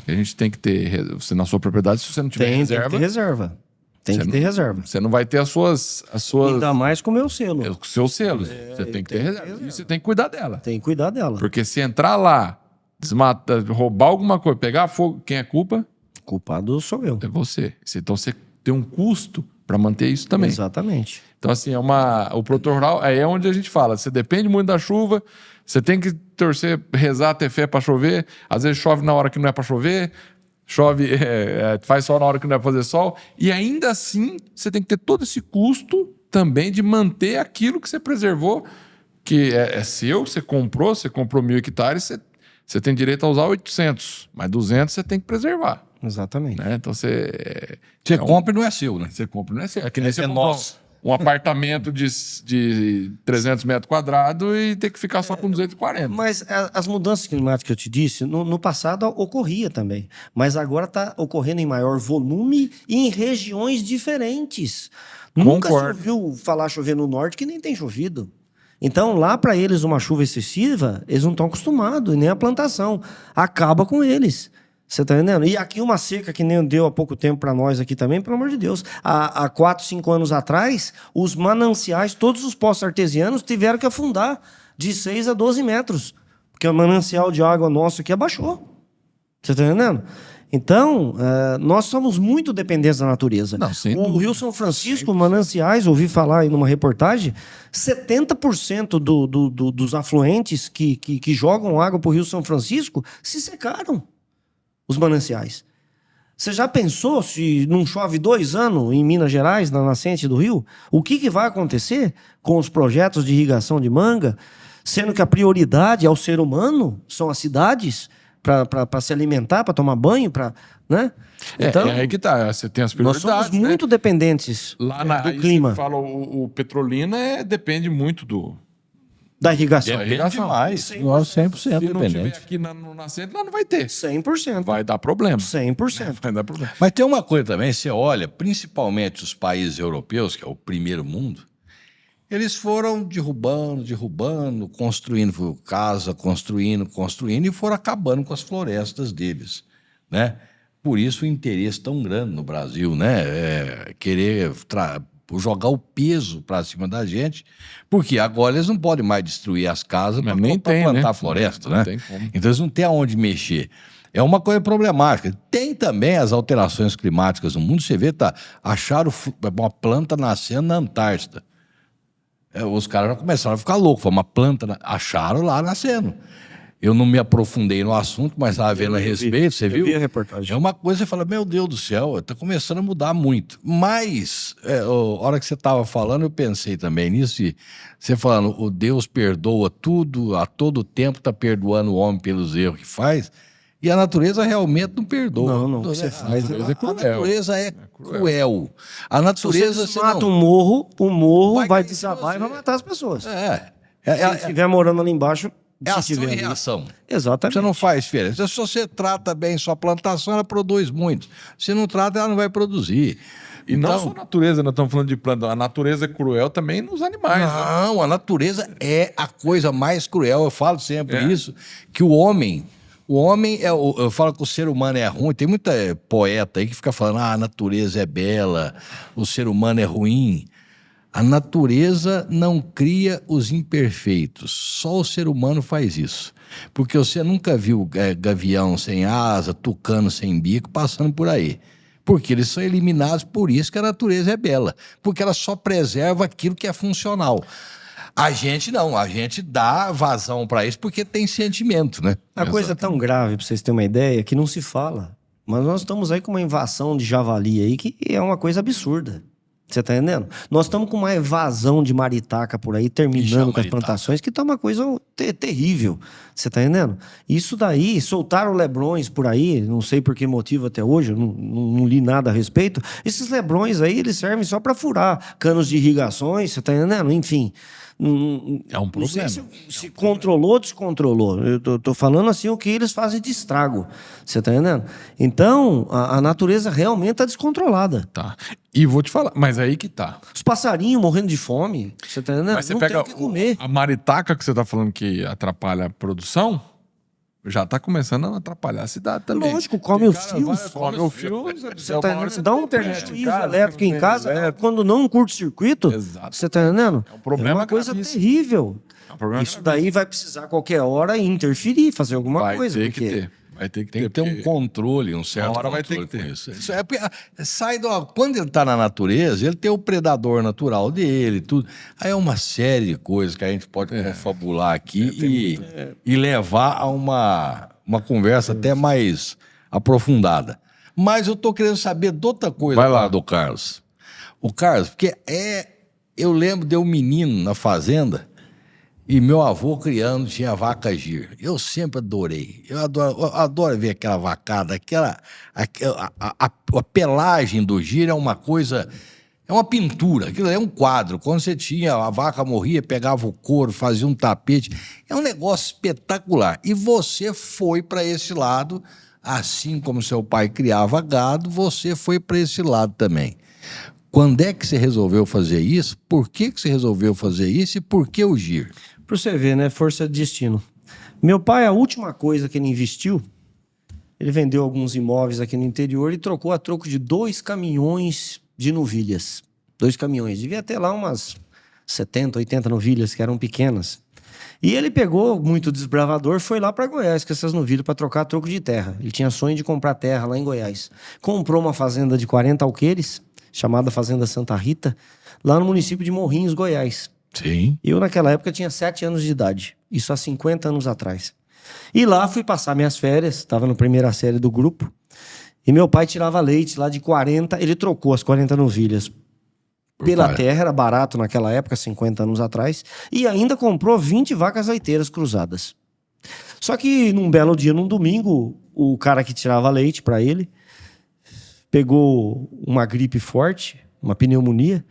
A gente tem que ter... na sua propriedade, se você não tiver reserva... Tem que ter reserva. Tem que ter reserva. Você não vai ter as suas... Ainda mais com o meu selo. Com o seu selo. Você tem que ter reserva. E você tem que cuidar dela. Tem que cuidar dela. Porque se entrar lá, desmatar, roubar alguma coisa, pegar fogo, quem é culpa? Culpado sou eu. É você. Então você tem um custo para manter isso também. Exatamente. Então, assim, o produtor rural é onde a gente fala. Você depende muito da chuva, você tem que torcer, rezar, ter fé para chover. Às vezes chove na hora que não é para chover, faz sol na hora que não é para fazer sol. E ainda assim, você tem que ter todo esse custo também de manter aquilo que você preservou, que é seu, você comprou 1.000 hectares, você tem direito a usar 800, mas 200 você tem que preservar. Exatamente. Né? Então você compra e não é seu, né? Você compra e não é seu. É que nem você nosso. Um apartamento de 300 metros quadrados e ter que ficar só com 240. Mas as mudanças climáticas que eu te disse, no passado ocorria também. Mas agora está ocorrendo em maior volume e em regiões diferentes. Nunca se ouviu falar chover no norte que nem tem chovido. Então, lá para eles, uma chuva excessiva, eles não estão acostumados, e nem a plantação. Acaba com eles. Você tá entendendo? E aqui uma seca que nem deu há pouco tempo para nós aqui também, pelo amor de Deus. Há 4, 5 anos atrás, os mananciais, todos os poços artesianos tiveram que afundar de 6 a 12 metros. Porque o manancial de água nosso aqui abaixou. Você tá entendendo? Então, nós somos muito dependentes da natureza. Não, sem o dúvida. Rio São Francisco, mananciais, ouvi falar aí numa reportagem, 70% dos afluentes que jogam água para o Rio São Francisco se secaram, os mananciais. Você já pensou se não chove 2 anos em Minas Gerais, na nascente do rio? O que vai acontecer com os projetos de irrigação de manga, sendo que a prioridade é o ser humano, são as cidades, para se alimentar, para tomar banho, né? Então, é aí que tá, você tem as nós prioridades, somos muito dependentes lá do clima. Você fala, o Petrolina depende muito da irrigação. Depende demais. Nós 100% Se não tiver dependentes. aqui no nascente, lá não vai ter. 100%. Vai dar problema. 100%. Vai dar problema. Mas tem uma coisa também, você olha, principalmente os países europeus, que é o primeiro mundo, eles foram derrubando, construindo casa, construindo, e foram acabando com as florestas deles, né? Por isso o interesse tão grande no Brasil, né? Querer jogar o peso para cima da gente, porque agora eles não podem mais destruir as casas para plantar floresta, né? Tem como. Então eles não têm aonde mexer. É uma coisa problemática. Tem também as alterações climáticas no mundo. Você vê, acharam uma planta nascendo na Antártida. Os caras já começaram a ficar loucos. Foi uma planta, acharam lá nascendo. Eu não me aprofundei no assunto, mas estava vendo a respeito, você viu? Eu vi a reportagem. É uma coisa que você fala, meu Deus do céu, está começando a mudar muito. Mas, a hora que você estava falando, eu pensei também nisso. E você falando, o Deus perdoa tudo, a todo tempo está perdoando o homem pelos erros que faz. E a natureza realmente não perdoa. Não, o que você faz a cruel. natureza é cruel. A natureza... Se você mata um morro, o morro vai cair desabar e vai matar as pessoas. Se É estiver morando ali embaixo, se ação tiver e ali. reação. Exatamente. Você não faz diferença. Se você trata bem sua plantação, ela produz muito. Se não trata, ela não vai produzir. E não só a natureza, nós estamos falando de planta, a natureza é cruel também nos animais. Né? Não, a natureza é a coisa mais cruel. Eu falo sempre isso, que o homem, eu falo que o ser humano é ruim. Tem muita poeta aí que fica falando, a natureza é bela, o ser humano é ruim. A natureza não cria os imperfeitos, só o ser humano faz isso. Porque você nunca viu gavião sem asa, tucano sem bico passando por aí. Porque eles são eliminados, por isso que a natureza é bela. Porque ela só preserva aquilo que é funcional. A gente não, a gente dá vazão para isso porque tem sentimento, né? A coisa é tão grave, para vocês terem uma ideia, que não se fala. Mas nós estamos aí com uma invasão de javali aí que é uma coisa absurda. Você tá entendendo? Nós estamos com uma evasão de maritaca por aí, terminando com as plantações, que tá uma coisa terrível. Você tá entendendo? Isso daí, soltaram lebrões por aí, não sei por que motivo até hoje, eu não li nada a respeito. Esses lebrões aí, eles servem só para furar canos de irrigações, você tá entendendo? Enfim. É um problema. Não sei se controlou ou descontrolou. Eu tô falando assim o que eles fazem de estrago. Você tá entendendo? Então, a natureza realmente tá descontrolada. Tá. E vou te falar, mas aí que tá. Os passarinhos morrendo de fome. Você tá entendendo? Mas você não pega tem o que comer. a maritaca que você tá falando que atrapalha a produção, já tá começando a atrapalhar a cidade também. Lógico, come os fios. Come o fio. Você tá entendendo? Dá um internet elétrico em casa, quando não um curto-circuito, Exato. você tá entendendo? É um problema uma coisa gravíssimo. terrível. É um problema Isso daí vai precisar qualquer hora interferir, fazer alguma vai coisa. ter porque... que ter. Vai ter que Tem ter. que ter um porque- controle, um certo Uma hora vai controle ter que com ter. isso. Quando ele está na natureza, ele tem o predador natural dele, tudo. Aí é uma série de coisas que a gente pode confabular aqui e levar a uma conversa até mais aprofundada. Mas eu estou querendo saber de outra coisa Vai lá. do Carlos. O Carlos, porque eu lembro de um menino na fazenda. E meu avô criando tinha vaca gir. Eu sempre adorei. Eu adoro ver aquela vacada, a pelagem do gir é uma coisa, é uma pintura, aquilo é um quadro. Quando você tinha, a vaca morria, pegava o couro, fazia um tapete. É um negócio espetacular. E você foi para esse lado, assim como seu pai criava gado, você foi para esse lado também. Quando é que você resolveu fazer isso? Por que você resolveu fazer isso e por que o gir? Pra você ver, né? Força de destino. Meu pai, a última coisa que ele investiu, ele vendeu alguns imóveis aqui no interior e trocou a troco de 2 caminhões de novilhas. 2 caminhões. Devia ter lá umas 70, 80 novilhas que eram pequenas. E ele pegou, muito desbravador, foi lá para Goiás com essas novilhas para trocar troco de terra. Ele tinha sonho de comprar terra lá em Goiás. Comprou uma fazenda de 40 alqueires, chamada Fazenda Santa Rita, lá no município de Morrinhos, Goiás. Sim. Eu, naquela época, tinha 7 anos de idade. Isso há 50 anos atrás. E lá fui passar minhas férias, estava na primeira série do grupo. E meu pai tirava leite lá de 40, ele trocou as 40 novilhas pela terra, era barato naquela época, 50 anos atrás, e ainda comprou 20 vacas leiteiras cruzadas. Só que num belo dia, num domingo, o cara que tirava leite para ele pegou uma gripe forte, uma pneumonia,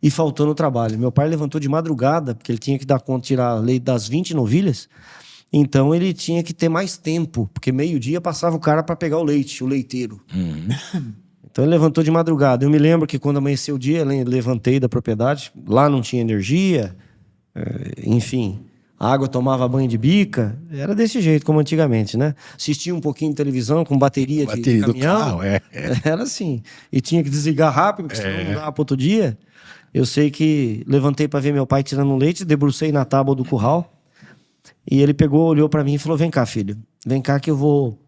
e faltou no trabalho. Meu pai levantou de madrugada, porque ele tinha que dar conta de tirar leite das 20 novilhas, então ele tinha que ter mais tempo, porque meio-dia passava o cara para pegar o leite, o leiteiro. Então ele levantou de madrugada. Eu me lembro que quando amanheceu o dia, eu levantei da propriedade. Lá não tinha energia, enfim, a água tomava banho de bica. Era desse jeito, como antigamente, né? Assistia um pouquinho de televisão com bateria de caminhão. do carro, Era assim. E tinha que desligar rápido, porque senão não dava para outro dia. Eu sei que levantei para ver meu pai tirando leite, debrucei na tábua do curral. E ele pegou, olhou para mim e falou: vem cá, filho. Vem cá que eu vou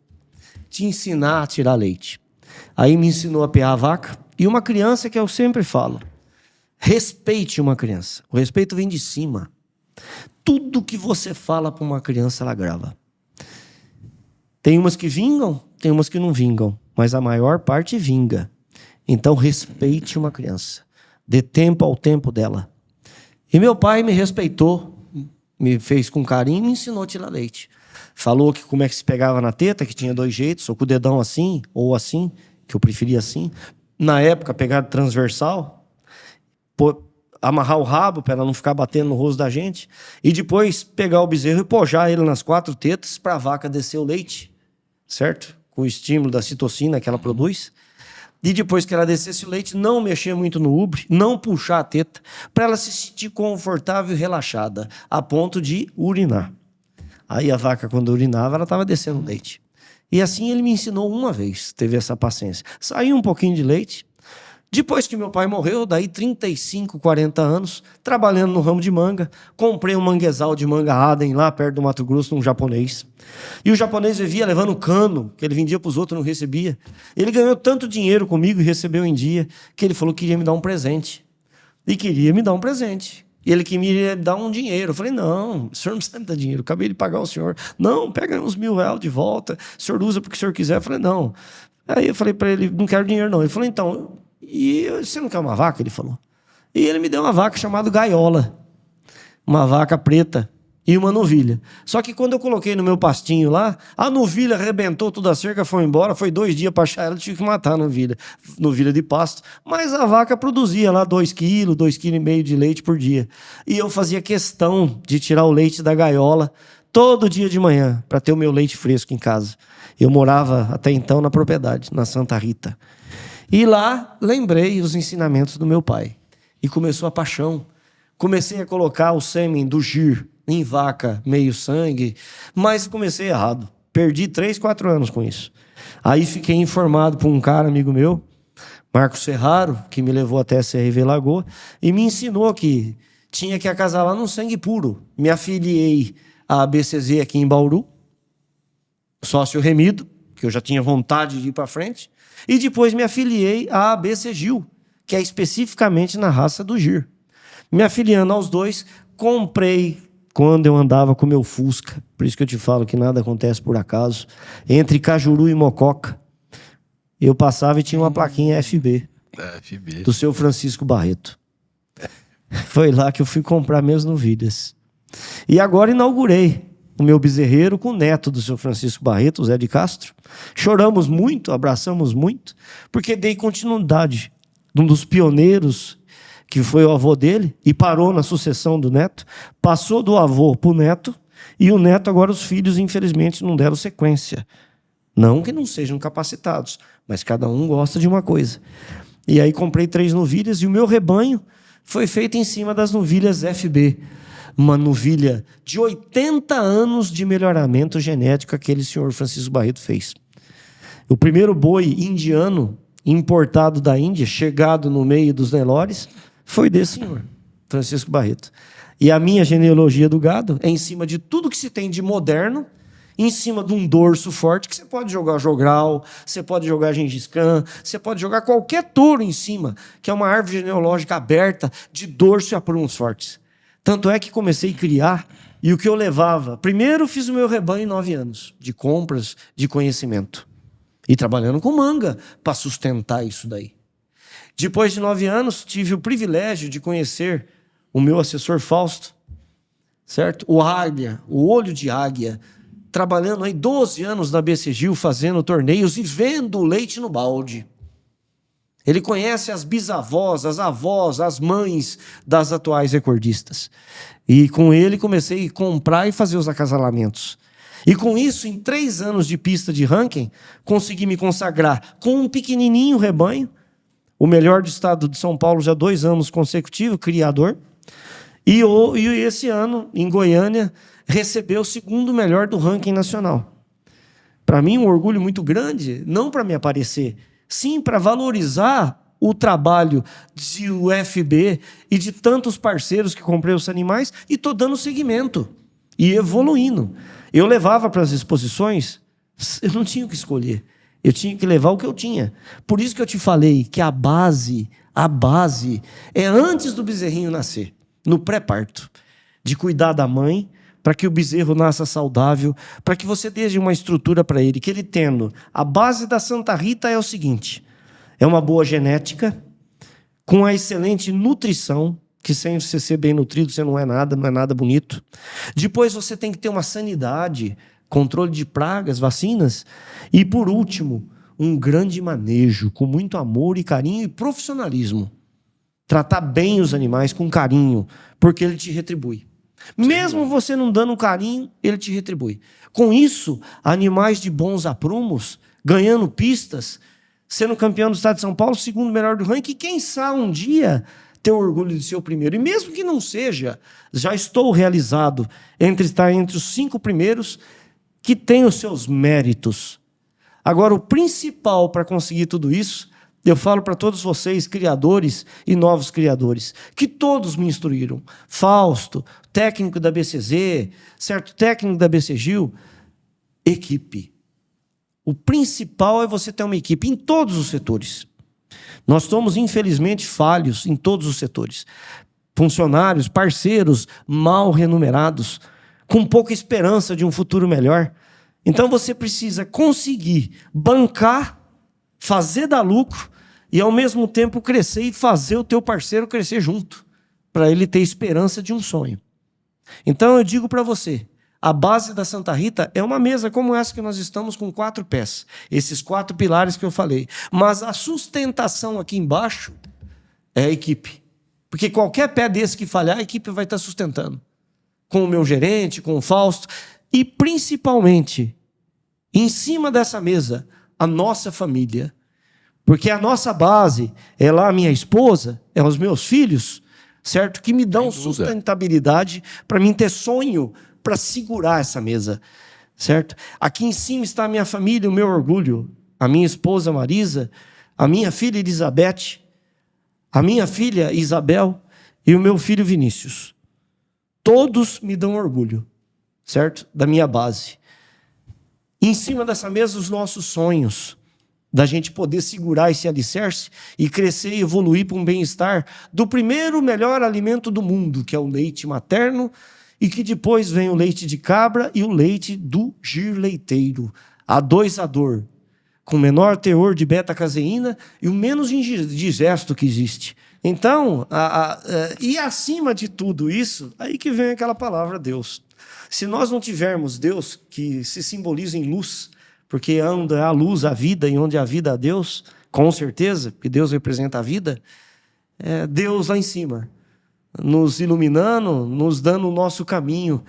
te ensinar a tirar leite. Aí me ensinou a pear a vaca. E uma criança que eu sempre falo: respeite uma criança. O respeito vem de cima. Tudo que você fala para uma criança, ela grava. Tem umas que vingam, tem umas que não vingam. Mas a maior parte vinga. Então respeite uma criança. Dê tempo ao tempo dela. E meu pai me respeitou, me fez com carinho e me ensinou a tirar leite. Falou que como é que se pegava na teta, que tinha 2 jeitos, ou com o dedão assim, ou assim, que eu preferia assim. Na época, pegar transversal, amarrar o rabo para ela não ficar batendo no rosto da gente, e depois pegar o bezerro e pojar ele nas 4 tetas para a vaca descer o leite, certo? Com o estímulo da citocina que ela produz. E depois que ela descesse o leite, não mexer muito no ubre, não puxar a teta, para ela se sentir confortável e relaxada, a ponto de urinar. Aí a vaca, quando urinava, ela estava descendo leite. E assim ele me ensinou uma vez, teve essa paciência. Saiu um pouquinho de leite. Depois que meu pai morreu, daí 35, 40 anos, trabalhando no ramo de manga, comprei um manguezal de manga Aden lá perto do Mato Grosso, num japonês. E o japonês vivia levando cano, que ele vendia para os outros, não recebia. Ele ganhou tanto dinheiro comigo e recebeu em dia, que ele falou que queria me dar um presente. E queria me dar um presente. E ele queria me dar um dinheiro. Eu falei: não, o senhor não precisa me dar dinheiro, eu acabei de pagar o senhor. Não, pega uns R$1.000 de volta, o senhor usa porque o senhor quiser. Eu falei: não. Aí eu falei para ele: não quero dinheiro não. Ele falou: então, e você não quer uma vaca? Ele falou. E ele me deu uma vaca chamada Gaiola, uma vaca preta e uma novilha. Só que quando eu coloquei no meu pastinho lá, a novilha arrebentou toda a cerca, foi embora, foi 2 dias para achar ela, tive que matar a novilha de pasto. Mas a vaca produzia lá 2 quilos, 2,5 quilos de leite por dia. E eu fazia questão de tirar o leite da gaiola todo dia de manhã, para ter o meu leite fresco em casa. Eu morava até então na propriedade, na Santa Rita. E lá lembrei os ensinamentos do meu pai. E começou a paixão. Comecei a colocar o sêmen do gir em vaca meio sangue, mas comecei errado. Perdi 3, 4 anos com isso. Aí fiquei informado por um cara, amigo meu, Marcos Ferraro, que me levou até a CRV Lagoa, e me ensinou que tinha que acasalar num sangue puro. Me afiliei à ABCZ aqui em Bauru, sócio remido, que eu já tinha vontade de ir para frente, e depois me afiliei à ABC Gil, que é especificamente na raça do gir. Me afiliando aos dois, comprei quando eu andava com meu Fusca, por isso que eu te falo que nada acontece por acaso, entre Cajuru e Mococa, eu passava e tinha uma plaquinha FB, do seu Francisco Barreto. Foi lá que eu fui comprar minhas novilhas. E agora inaugurei o meu bezerreiro com o neto do seu Francisco Barreto, o Zé de Castro. Choramos muito, abraçamos muito, porque dei continuidade de um dos pioneiros, que foi o avô dele, e parou na sucessão do neto, passou do avô para o neto, e o neto, agora os filhos, infelizmente, não deram sequência. Não que não sejam capacitados, mas cada um gosta de uma coisa. E aí comprei 3 novilhas, e o meu rebanho foi feito em cima das novilhas FB. Uma novilha de 80 anos de melhoramento genético que aquele senhor Francisco Barreto fez. O primeiro boi indiano importado da Índia, chegado no meio dos Nelores, foi desse senhor, Francisco Barreto. E a minha genealogia do gado é em cima de tudo que se tem de moderno, em cima de um dorso forte, que você pode jogar jogral, você pode jogar Gengis Khan, você pode jogar qualquer touro em cima, que é uma árvore genealógica aberta de dorso e aprumos fortes. Tanto é que comecei a criar, e o que eu levava... Primeiro fiz o meu rebanho em 9 anos, de compras, de conhecimento. E trabalhando com manga, para sustentar isso daí. Depois de 9 anos, tive o privilégio de conhecer o meu assessor Fausto, certo? O Águia, o olho de águia, trabalhando aí 12 anos na BC Gil, fazendo torneios e vendo o leite no balde. Ele conhece as bisavós, as avós, as mães das atuais recordistas. E com ele comecei a comprar e fazer os acasalamentos. E com isso, em 3 anos de pista de ranking, consegui me consagrar com um pequenininho rebanho, o melhor do estado de São Paulo já 2 anos consecutivos, criador. E esse ano, em Goiânia, recebeu o 2º melhor do ranking nacional. Para mim, um orgulho muito grande, não para me aparecer, sim para valorizar o trabalho de UFB e de tantos parceiros que comprei os animais e estou dando seguimento e evoluindo. Eu levava para as exposições, eu não tinha o que escolher, eu tinha que levar o que eu tinha. Por isso que eu te falei que a base é antes do bezerrinho nascer, no pré-parto, de cuidar da mãe, para que o bezerro nasça saudável, para que você dê uma estrutura para ele, que ele tendo. A base da Santa Rita é o seguinte, é uma boa genética, com a excelente nutrição, que sem você ser bem nutrido, você não é nada bonito. Depois você tem que ter uma sanidade, controle de pragas, vacinas. E por último, um grande manejo, com muito amor e carinho e profissionalismo. Tratar bem os animais com carinho, porque ele te retribui. Mesmo você não dando carinho, ele te retribui. Com isso, animais de bons aprumos, ganhando pistas, sendo campeão do estado de São Paulo, 2º melhor do ranking, e quem sabe um dia ter orgulho de ser o primeiro. E mesmo que não seja, já estou realizado estar entre os 5 primeiros, que tem os seus méritos. Agora, o principal para conseguir tudo isso, eu falo para todos vocês, criadores e novos criadores, que todos me instruíram. Fausto, técnico da BCZ, certo? Técnico da BC Gil, equipe. O principal é você ter uma equipe em todos os setores. Nós somos, infelizmente, falhos em todos os setores. Funcionários, parceiros mal remunerados, com pouca esperança de um futuro melhor. Então você precisa conseguir bancar, fazer dar lucro e, ao mesmo tempo, crescer e fazer o teu parceiro crescer junto, para ele ter esperança de um sonho. Então eu digo para você, a base da Santa Rita é uma mesa como essa que nós estamos, com 4 pés. Esses 4 pilares que eu falei. Mas a sustentação aqui embaixo é a equipe. Porque qualquer pé desse que falhar, a equipe vai estar sustentando. Com o meu gerente, com o Fausto. E, principalmente, em cima dessa mesa, a nossa família. Porque a nossa base é lá a minha esposa, é os meus filhos, certo? Que me dão sustentabilidade para mim ter sonho para segurar essa mesa, certo? Aqui em cima está a minha família, o meu orgulho. A minha esposa Marisa, a minha filha Elizabeth, a minha filha Isabel e o meu filho Vinícius. Todos me dão orgulho, certo? Da minha base. Em cima dessa mesa, os nossos sonhos, da gente poder segurar esse alicerce e crescer e evoluir para um bem-estar do primeiro melhor alimento do mundo, que é o leite materno, e que depois vem o leite de cabra e o leite do gir leiteiro, adoisador, com menor teor de beta-caseína e o menos indigesto que existe. Então, e acima de tudo isso, aí que vem aquela palavra Deus. Se nós não tivermos Deus, que se simboliza em luz, porque onde há luz, a vida, e onde há vida, há Deus, com certeza, porque Deus representa a vida, é Deus lá em cima, nos iluminando, nos dando o nosso caminho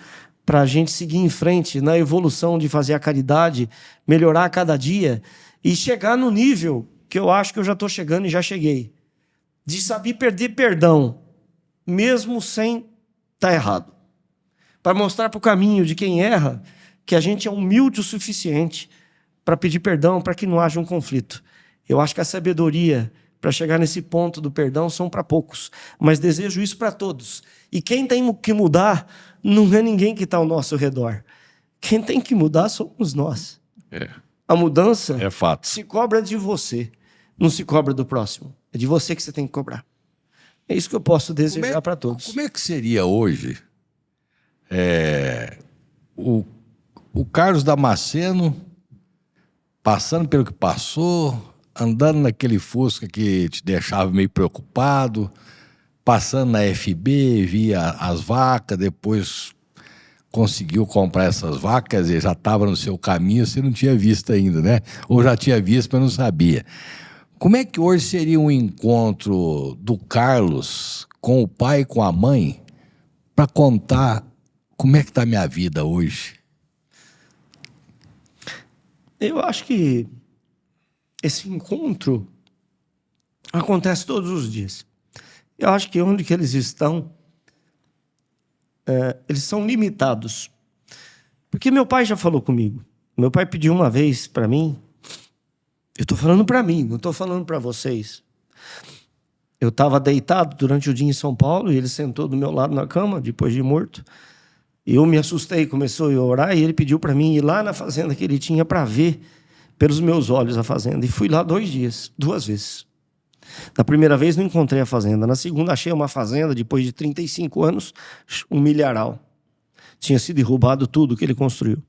para a gente seguir em frente na evolução de fazer a caridade, melhorar a cada dia e chegar no nível que eu acho que eu já estou chegando e já cheguei, de saber pedir perdão, mesmo sem estar errado, para mostrar para o caminho de quem erra que a gente é humilde o suficiente para pedir perdão, para que não haja um conflito. Eu acho que a sabedoria para chegar nesse ponto do perdão são para poucos, mas desejo isso para todos. E quem tem que mudar não é ninguém que está ao nosso redor. Quem tem que mudar somos nós. A mudança É fato. se cobra de você, não se cobra do próximo. É de você que você tem que cobrar. É isso que eu posso desejar para todos. Como é que seria hoje o Carlos Damasceno passando pelo que passou, andando naquele Fusca que te deixava meio preocupado, passando na FB, via as vacas, depois conseguiu comprar essas vacas e já estava no seu caminho, você não tinha visto ainda, né? Ou já tinha visto, mas não sabia. Como é que hoje seria um encontro do Carlos com o pai e com a mãe para contar como é que está a minha vida hoje? Eu acho que esse encontro acontece todos os dias. Eu acho que onde que eles estão, eles são limitados. Porque meu pai já falou comigo. Meu pai pediu uma vez para mim, eu estou falando para mim, não estou falando para vocês. Eu estava deitado durante o dia em São Paulo e ele sentou do meu lado na cama, depois de morto. Eu me assustei, começou a orar e ele pediu para mim ir lá na fazenda que ele tinha para ver pelos meus olhos a fazenda. E fui lá 2 dias, 2 vezes. Na primeira vez não encontrei a fazenda. Na segunda achei uma fazenda, depois de 35 anos, um milharal. Tinha sido derrubado tudo que ele construiu.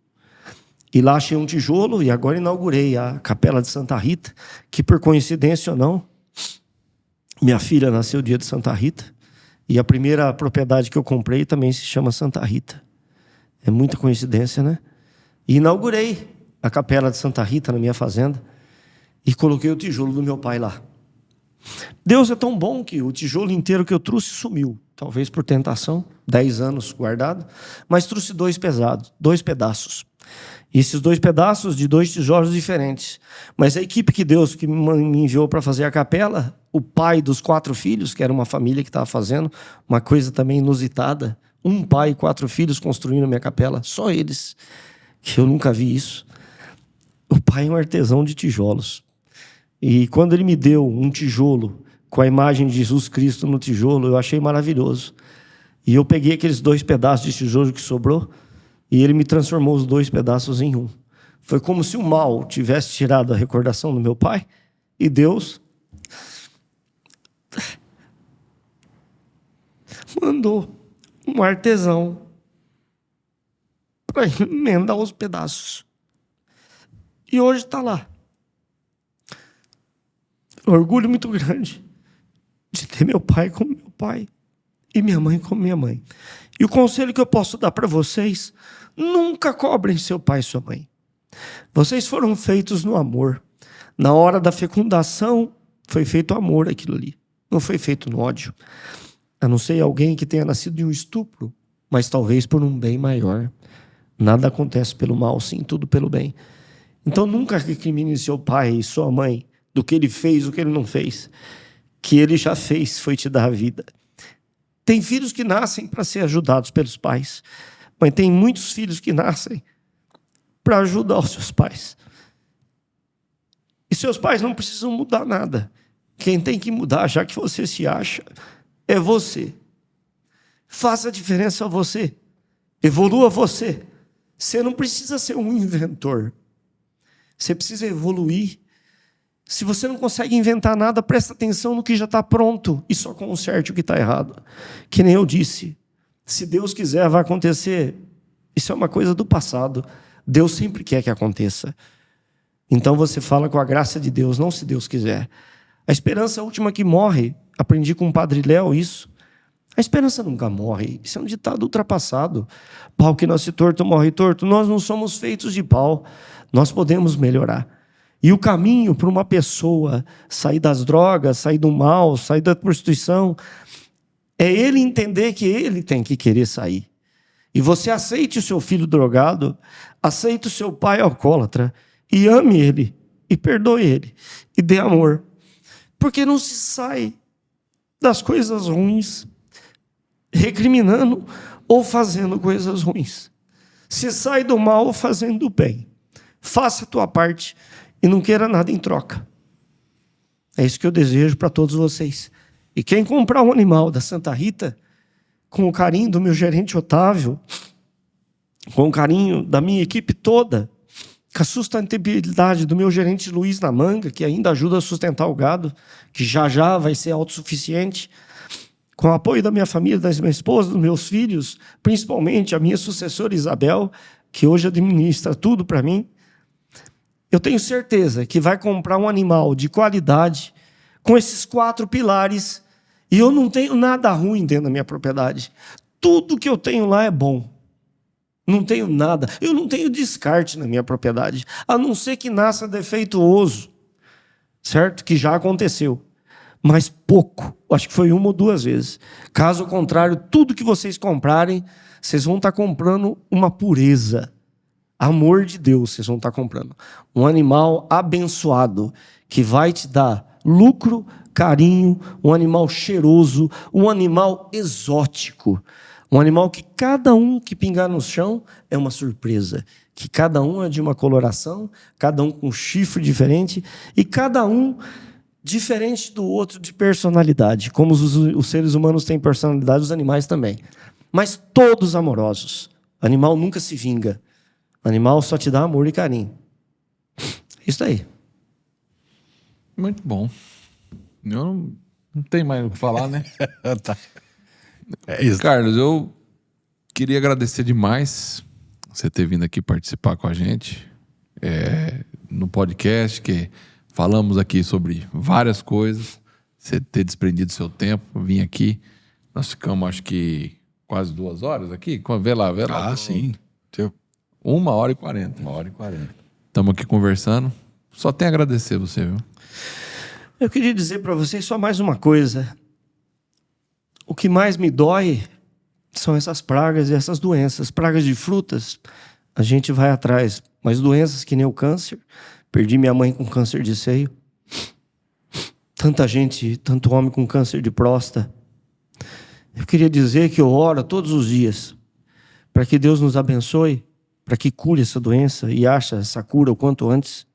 E lá achei um tijolo e agora inaugurei a Capela de Santa Rita, que por coincidência ou não, minha filha nasceu dia de Santa Rita. E a primeira propriedade que eu comprei também se chama Santa Rita. É muita coincidência, né? E inaugurei a Capela de Santa Rita na minha fazenda e coloquei o tijolo do meu pai lá. Deus é tão bom que o tijolo inteiro que eu trouxe sumiu. Talvez por tentação, 10 anos guardado. Mas trouxe 2 pedaços. E esses 2 pedaços de 2 tijolos diferentes. Mas a equipe que Deus que me enviou para fazer a capela, o pai dos 4 filhos, que era uma família que estava fazendo, uma coisa também inusitada, um pai e 4 filhos construindo a minha capela, só eles, que eu nunca vi isso. O pai é um artesão de tijolos. E quando ele me deu um tijolo com a imagem de Jesus Cristo no tijolo, eu achei maravilhoso. E eu peguei aqueles 2 pedaços de tijolo que sobrou e ele me transformou os 2 pedaços em um. Foi como se o mal tivesse tirado a recordação do meu pai e Deus mandou um artesão para emendar os pedaços. E hoje está lá. Um orgulho muito grande de ter meu pai como meu pai e minha mãe como minha mãe. E o conselho que eu posso dar para vocês, nunca cobrem seu pai e sua mãe. Vocês foram feitos no amor. Na hora da fecundação, foi feito amor aquilo ali. Não foi feito no ódio. A não ser alguém que tenha nascido de um estupro, mas talvez por um bem maior. Nada acontece pelo mal, sim, tudo pelo bem. Então nunca recrimine seu pai e sua mãe do que ele fez, o que ele não fez. Que ele já fez foi te dar a vida. Tem filhos que nascem para ser ajudados pelos pais, mas tem muitos filhos que nascem para ajudar os seus pais. E seus pais não precisam mudar nada. Quem tem que mudar, já que você se acha, é você. Faça a diferença você. Evolua você. Você não precisa ser um inventor. Você precisa evoluir. Se você não consegue inventar nada, presta atenção no que já está pronto e só conserte o que está errado. Que nem eu disse, se Deus quiser, vai acontecer. Isso é uma coisa do passado. Deus sempre quer que aconteça. Então você fala com a graça de Deus, não se Deus quiser. A esperança é a última que morre. Aprendi com o Padre Léo isso. A esperança nunca morre. Isso é um ditado ultrapassado. Pau que nasce torto, morre torto. Nós não somos feitos de pau. Nós podemos melhorar. E o caminho para uma pessoa sair das drogas, sair do mal, sair da prostituição, é ele entender que ele tem que querer sair. E você aceite o seu filho drogado, aceite o seu pai alcoólatra, e ame ele, e perdoe ele, e dê amor. Porque não se sai das coisas ruins recriminando ou fazendo coisas ruins. Se sai do mal fazendo o bem. Faça a tua parte e não queira nada em troca. É isso que eu desejo para todos vocês. E quem comprar um animal da Santa Rita, com o carinho do meu gerente Otávio, com o carinho da minha equipe toda, com a sustentabilidade do meu gerente Luiz na manga, que ainda ajuda a sustentar o gado, que já vai ser autossuficiente, com o apoio da minha família, da minha esposa, dos meus filhos, principalmente a minha sucessora Isabel, que hoje administra tudo para mim, eu tenho certeza que vai comprar um animal de qualidade, com esses 4 pilares, e eu não tenho nada ruim dentro da minha propriedade. Tudo que eu tenho lá é bom. Não tenho nada. Eu não tenho descarte na minha propriedade, a não ser que nasça defeituoso, certo? Que já aconteceu. Mas pouco. Acho que foi 1 ou 2 vezes. Caso contrário, tudo que vocês comprarem, vocês vão estar comprando uma pureza. Amor de Deus, vocês vão estar comprando. Um animal abençoado, que vai te dar lucro, carinho, um animal cheiroso, um animal exótico. Um animal que cada um que pingar no chão é uma surpresa. Que cada um é de uma coloração, cada um com um chifre diferente e cada um diferente do outro de personalidade. Como os seres humanos têm personalidade, os animais também. Mas todos amorosos. O animal nunca se vinga. O animal só te dá amor e carinho. Isso aí. Muito bom. Eu não tenho mais o que falar, né? Tá. É isso. Carlos, eu queria agradecer demais você ter vindo aqui participar com a gente no podcast, que falamos aqui sobre várias coisas, você ter desprendido seu tempo, vir aqui. Nós ficamos, acho que, quase 2 horas aqui. Vê lá. Ah, sim. 1h40. 1h40. Estamos aqui conversando. Só tenho a agradecer você, viu? Eu queria dizer para vocês só mais uma coisa. O que mais me dói são essas pragas e essas doenças. Pragas de frutas, a gente vai atrás. Mas doenças que nem o câncer. Perdi minha mãe com câncer de seio. Tanta gente, tanto homem com câncer de próstata. Eu queria dizer que eu oro todos os dias para que Deus nos abençoe, para que cure essa doença e ache essa cura o quanto antes.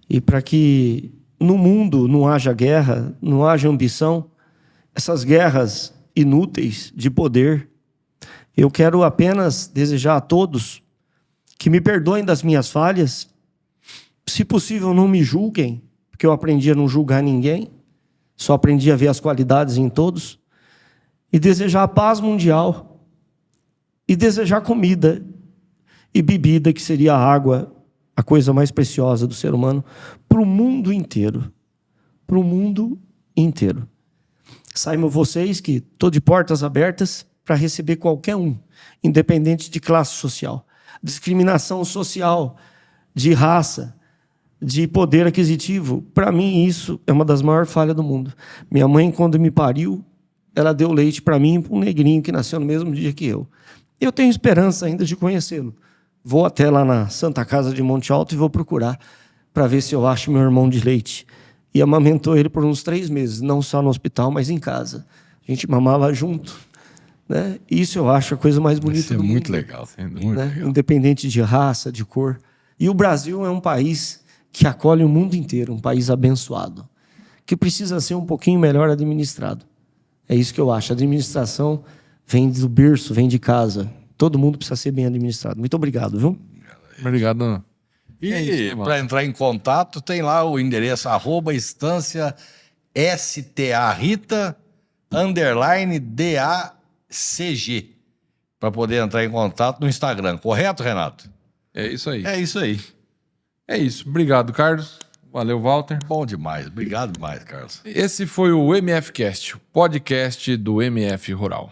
E para que no mundo não haja guerra, não haja ambição, essas guerras inúteis de poder. Eu quero apenas desejar a todos que me perdoem das minhas falhas, se possível não me julguem, porque eu aprendi a não julgar ninguém, só aprendi a ver as qualidades em todos, e desejar a paz mundial, e desejar comida e bebida, que seria a água, a coisa mais preciosa do ser humano, para o mundo inteiro. Para o mundo inteiro. Saibam vocês que estou de portas abertas para receber qualquer um, independente de classe social. Discriminação social, de raça, de poder aquisitivo. Para mim, isso é uma das maiores falhas do mundo. Minha mãe, quando me pariu, ela deu leite para mim e para um negrinho que nasceu no mesmo dia que eu. Eu tenho esperança ainda de conhecê-lo. Vou até lá na Santa Casa de Monte Alto e vou procurar para ver se eu acho meu irmão de leite. E amamentou ele por uns 3 meses, não só no hospital, mas em casa. A gente mamava junto. Né? Isso eu acho a coisa mais bonita do mundo. Muito legal. Muito legal. Independente de raça, de cor. E o Brasil é um país que acolhe o mundo inteiro, um país abençoado, que precisa ser um pouquinho melhor administrado. É isso que eu acho. A administração vem do berço, vem de casa. Todo mundo precisa ser bem administrado. Muito obrigado, viu? Obrigado. E para entrar em contato, tem lá o endereço @estância STA Rita _DACG para poder entrar em contato no Instagram. Correto, Renato? É isso aí. É isso aí. É isso. Obrigado, Carlos. Valeu, Walter. Bom demais. Obrigado demais, Carlos. Esse foi o MFcast, o podcast do MF Rural.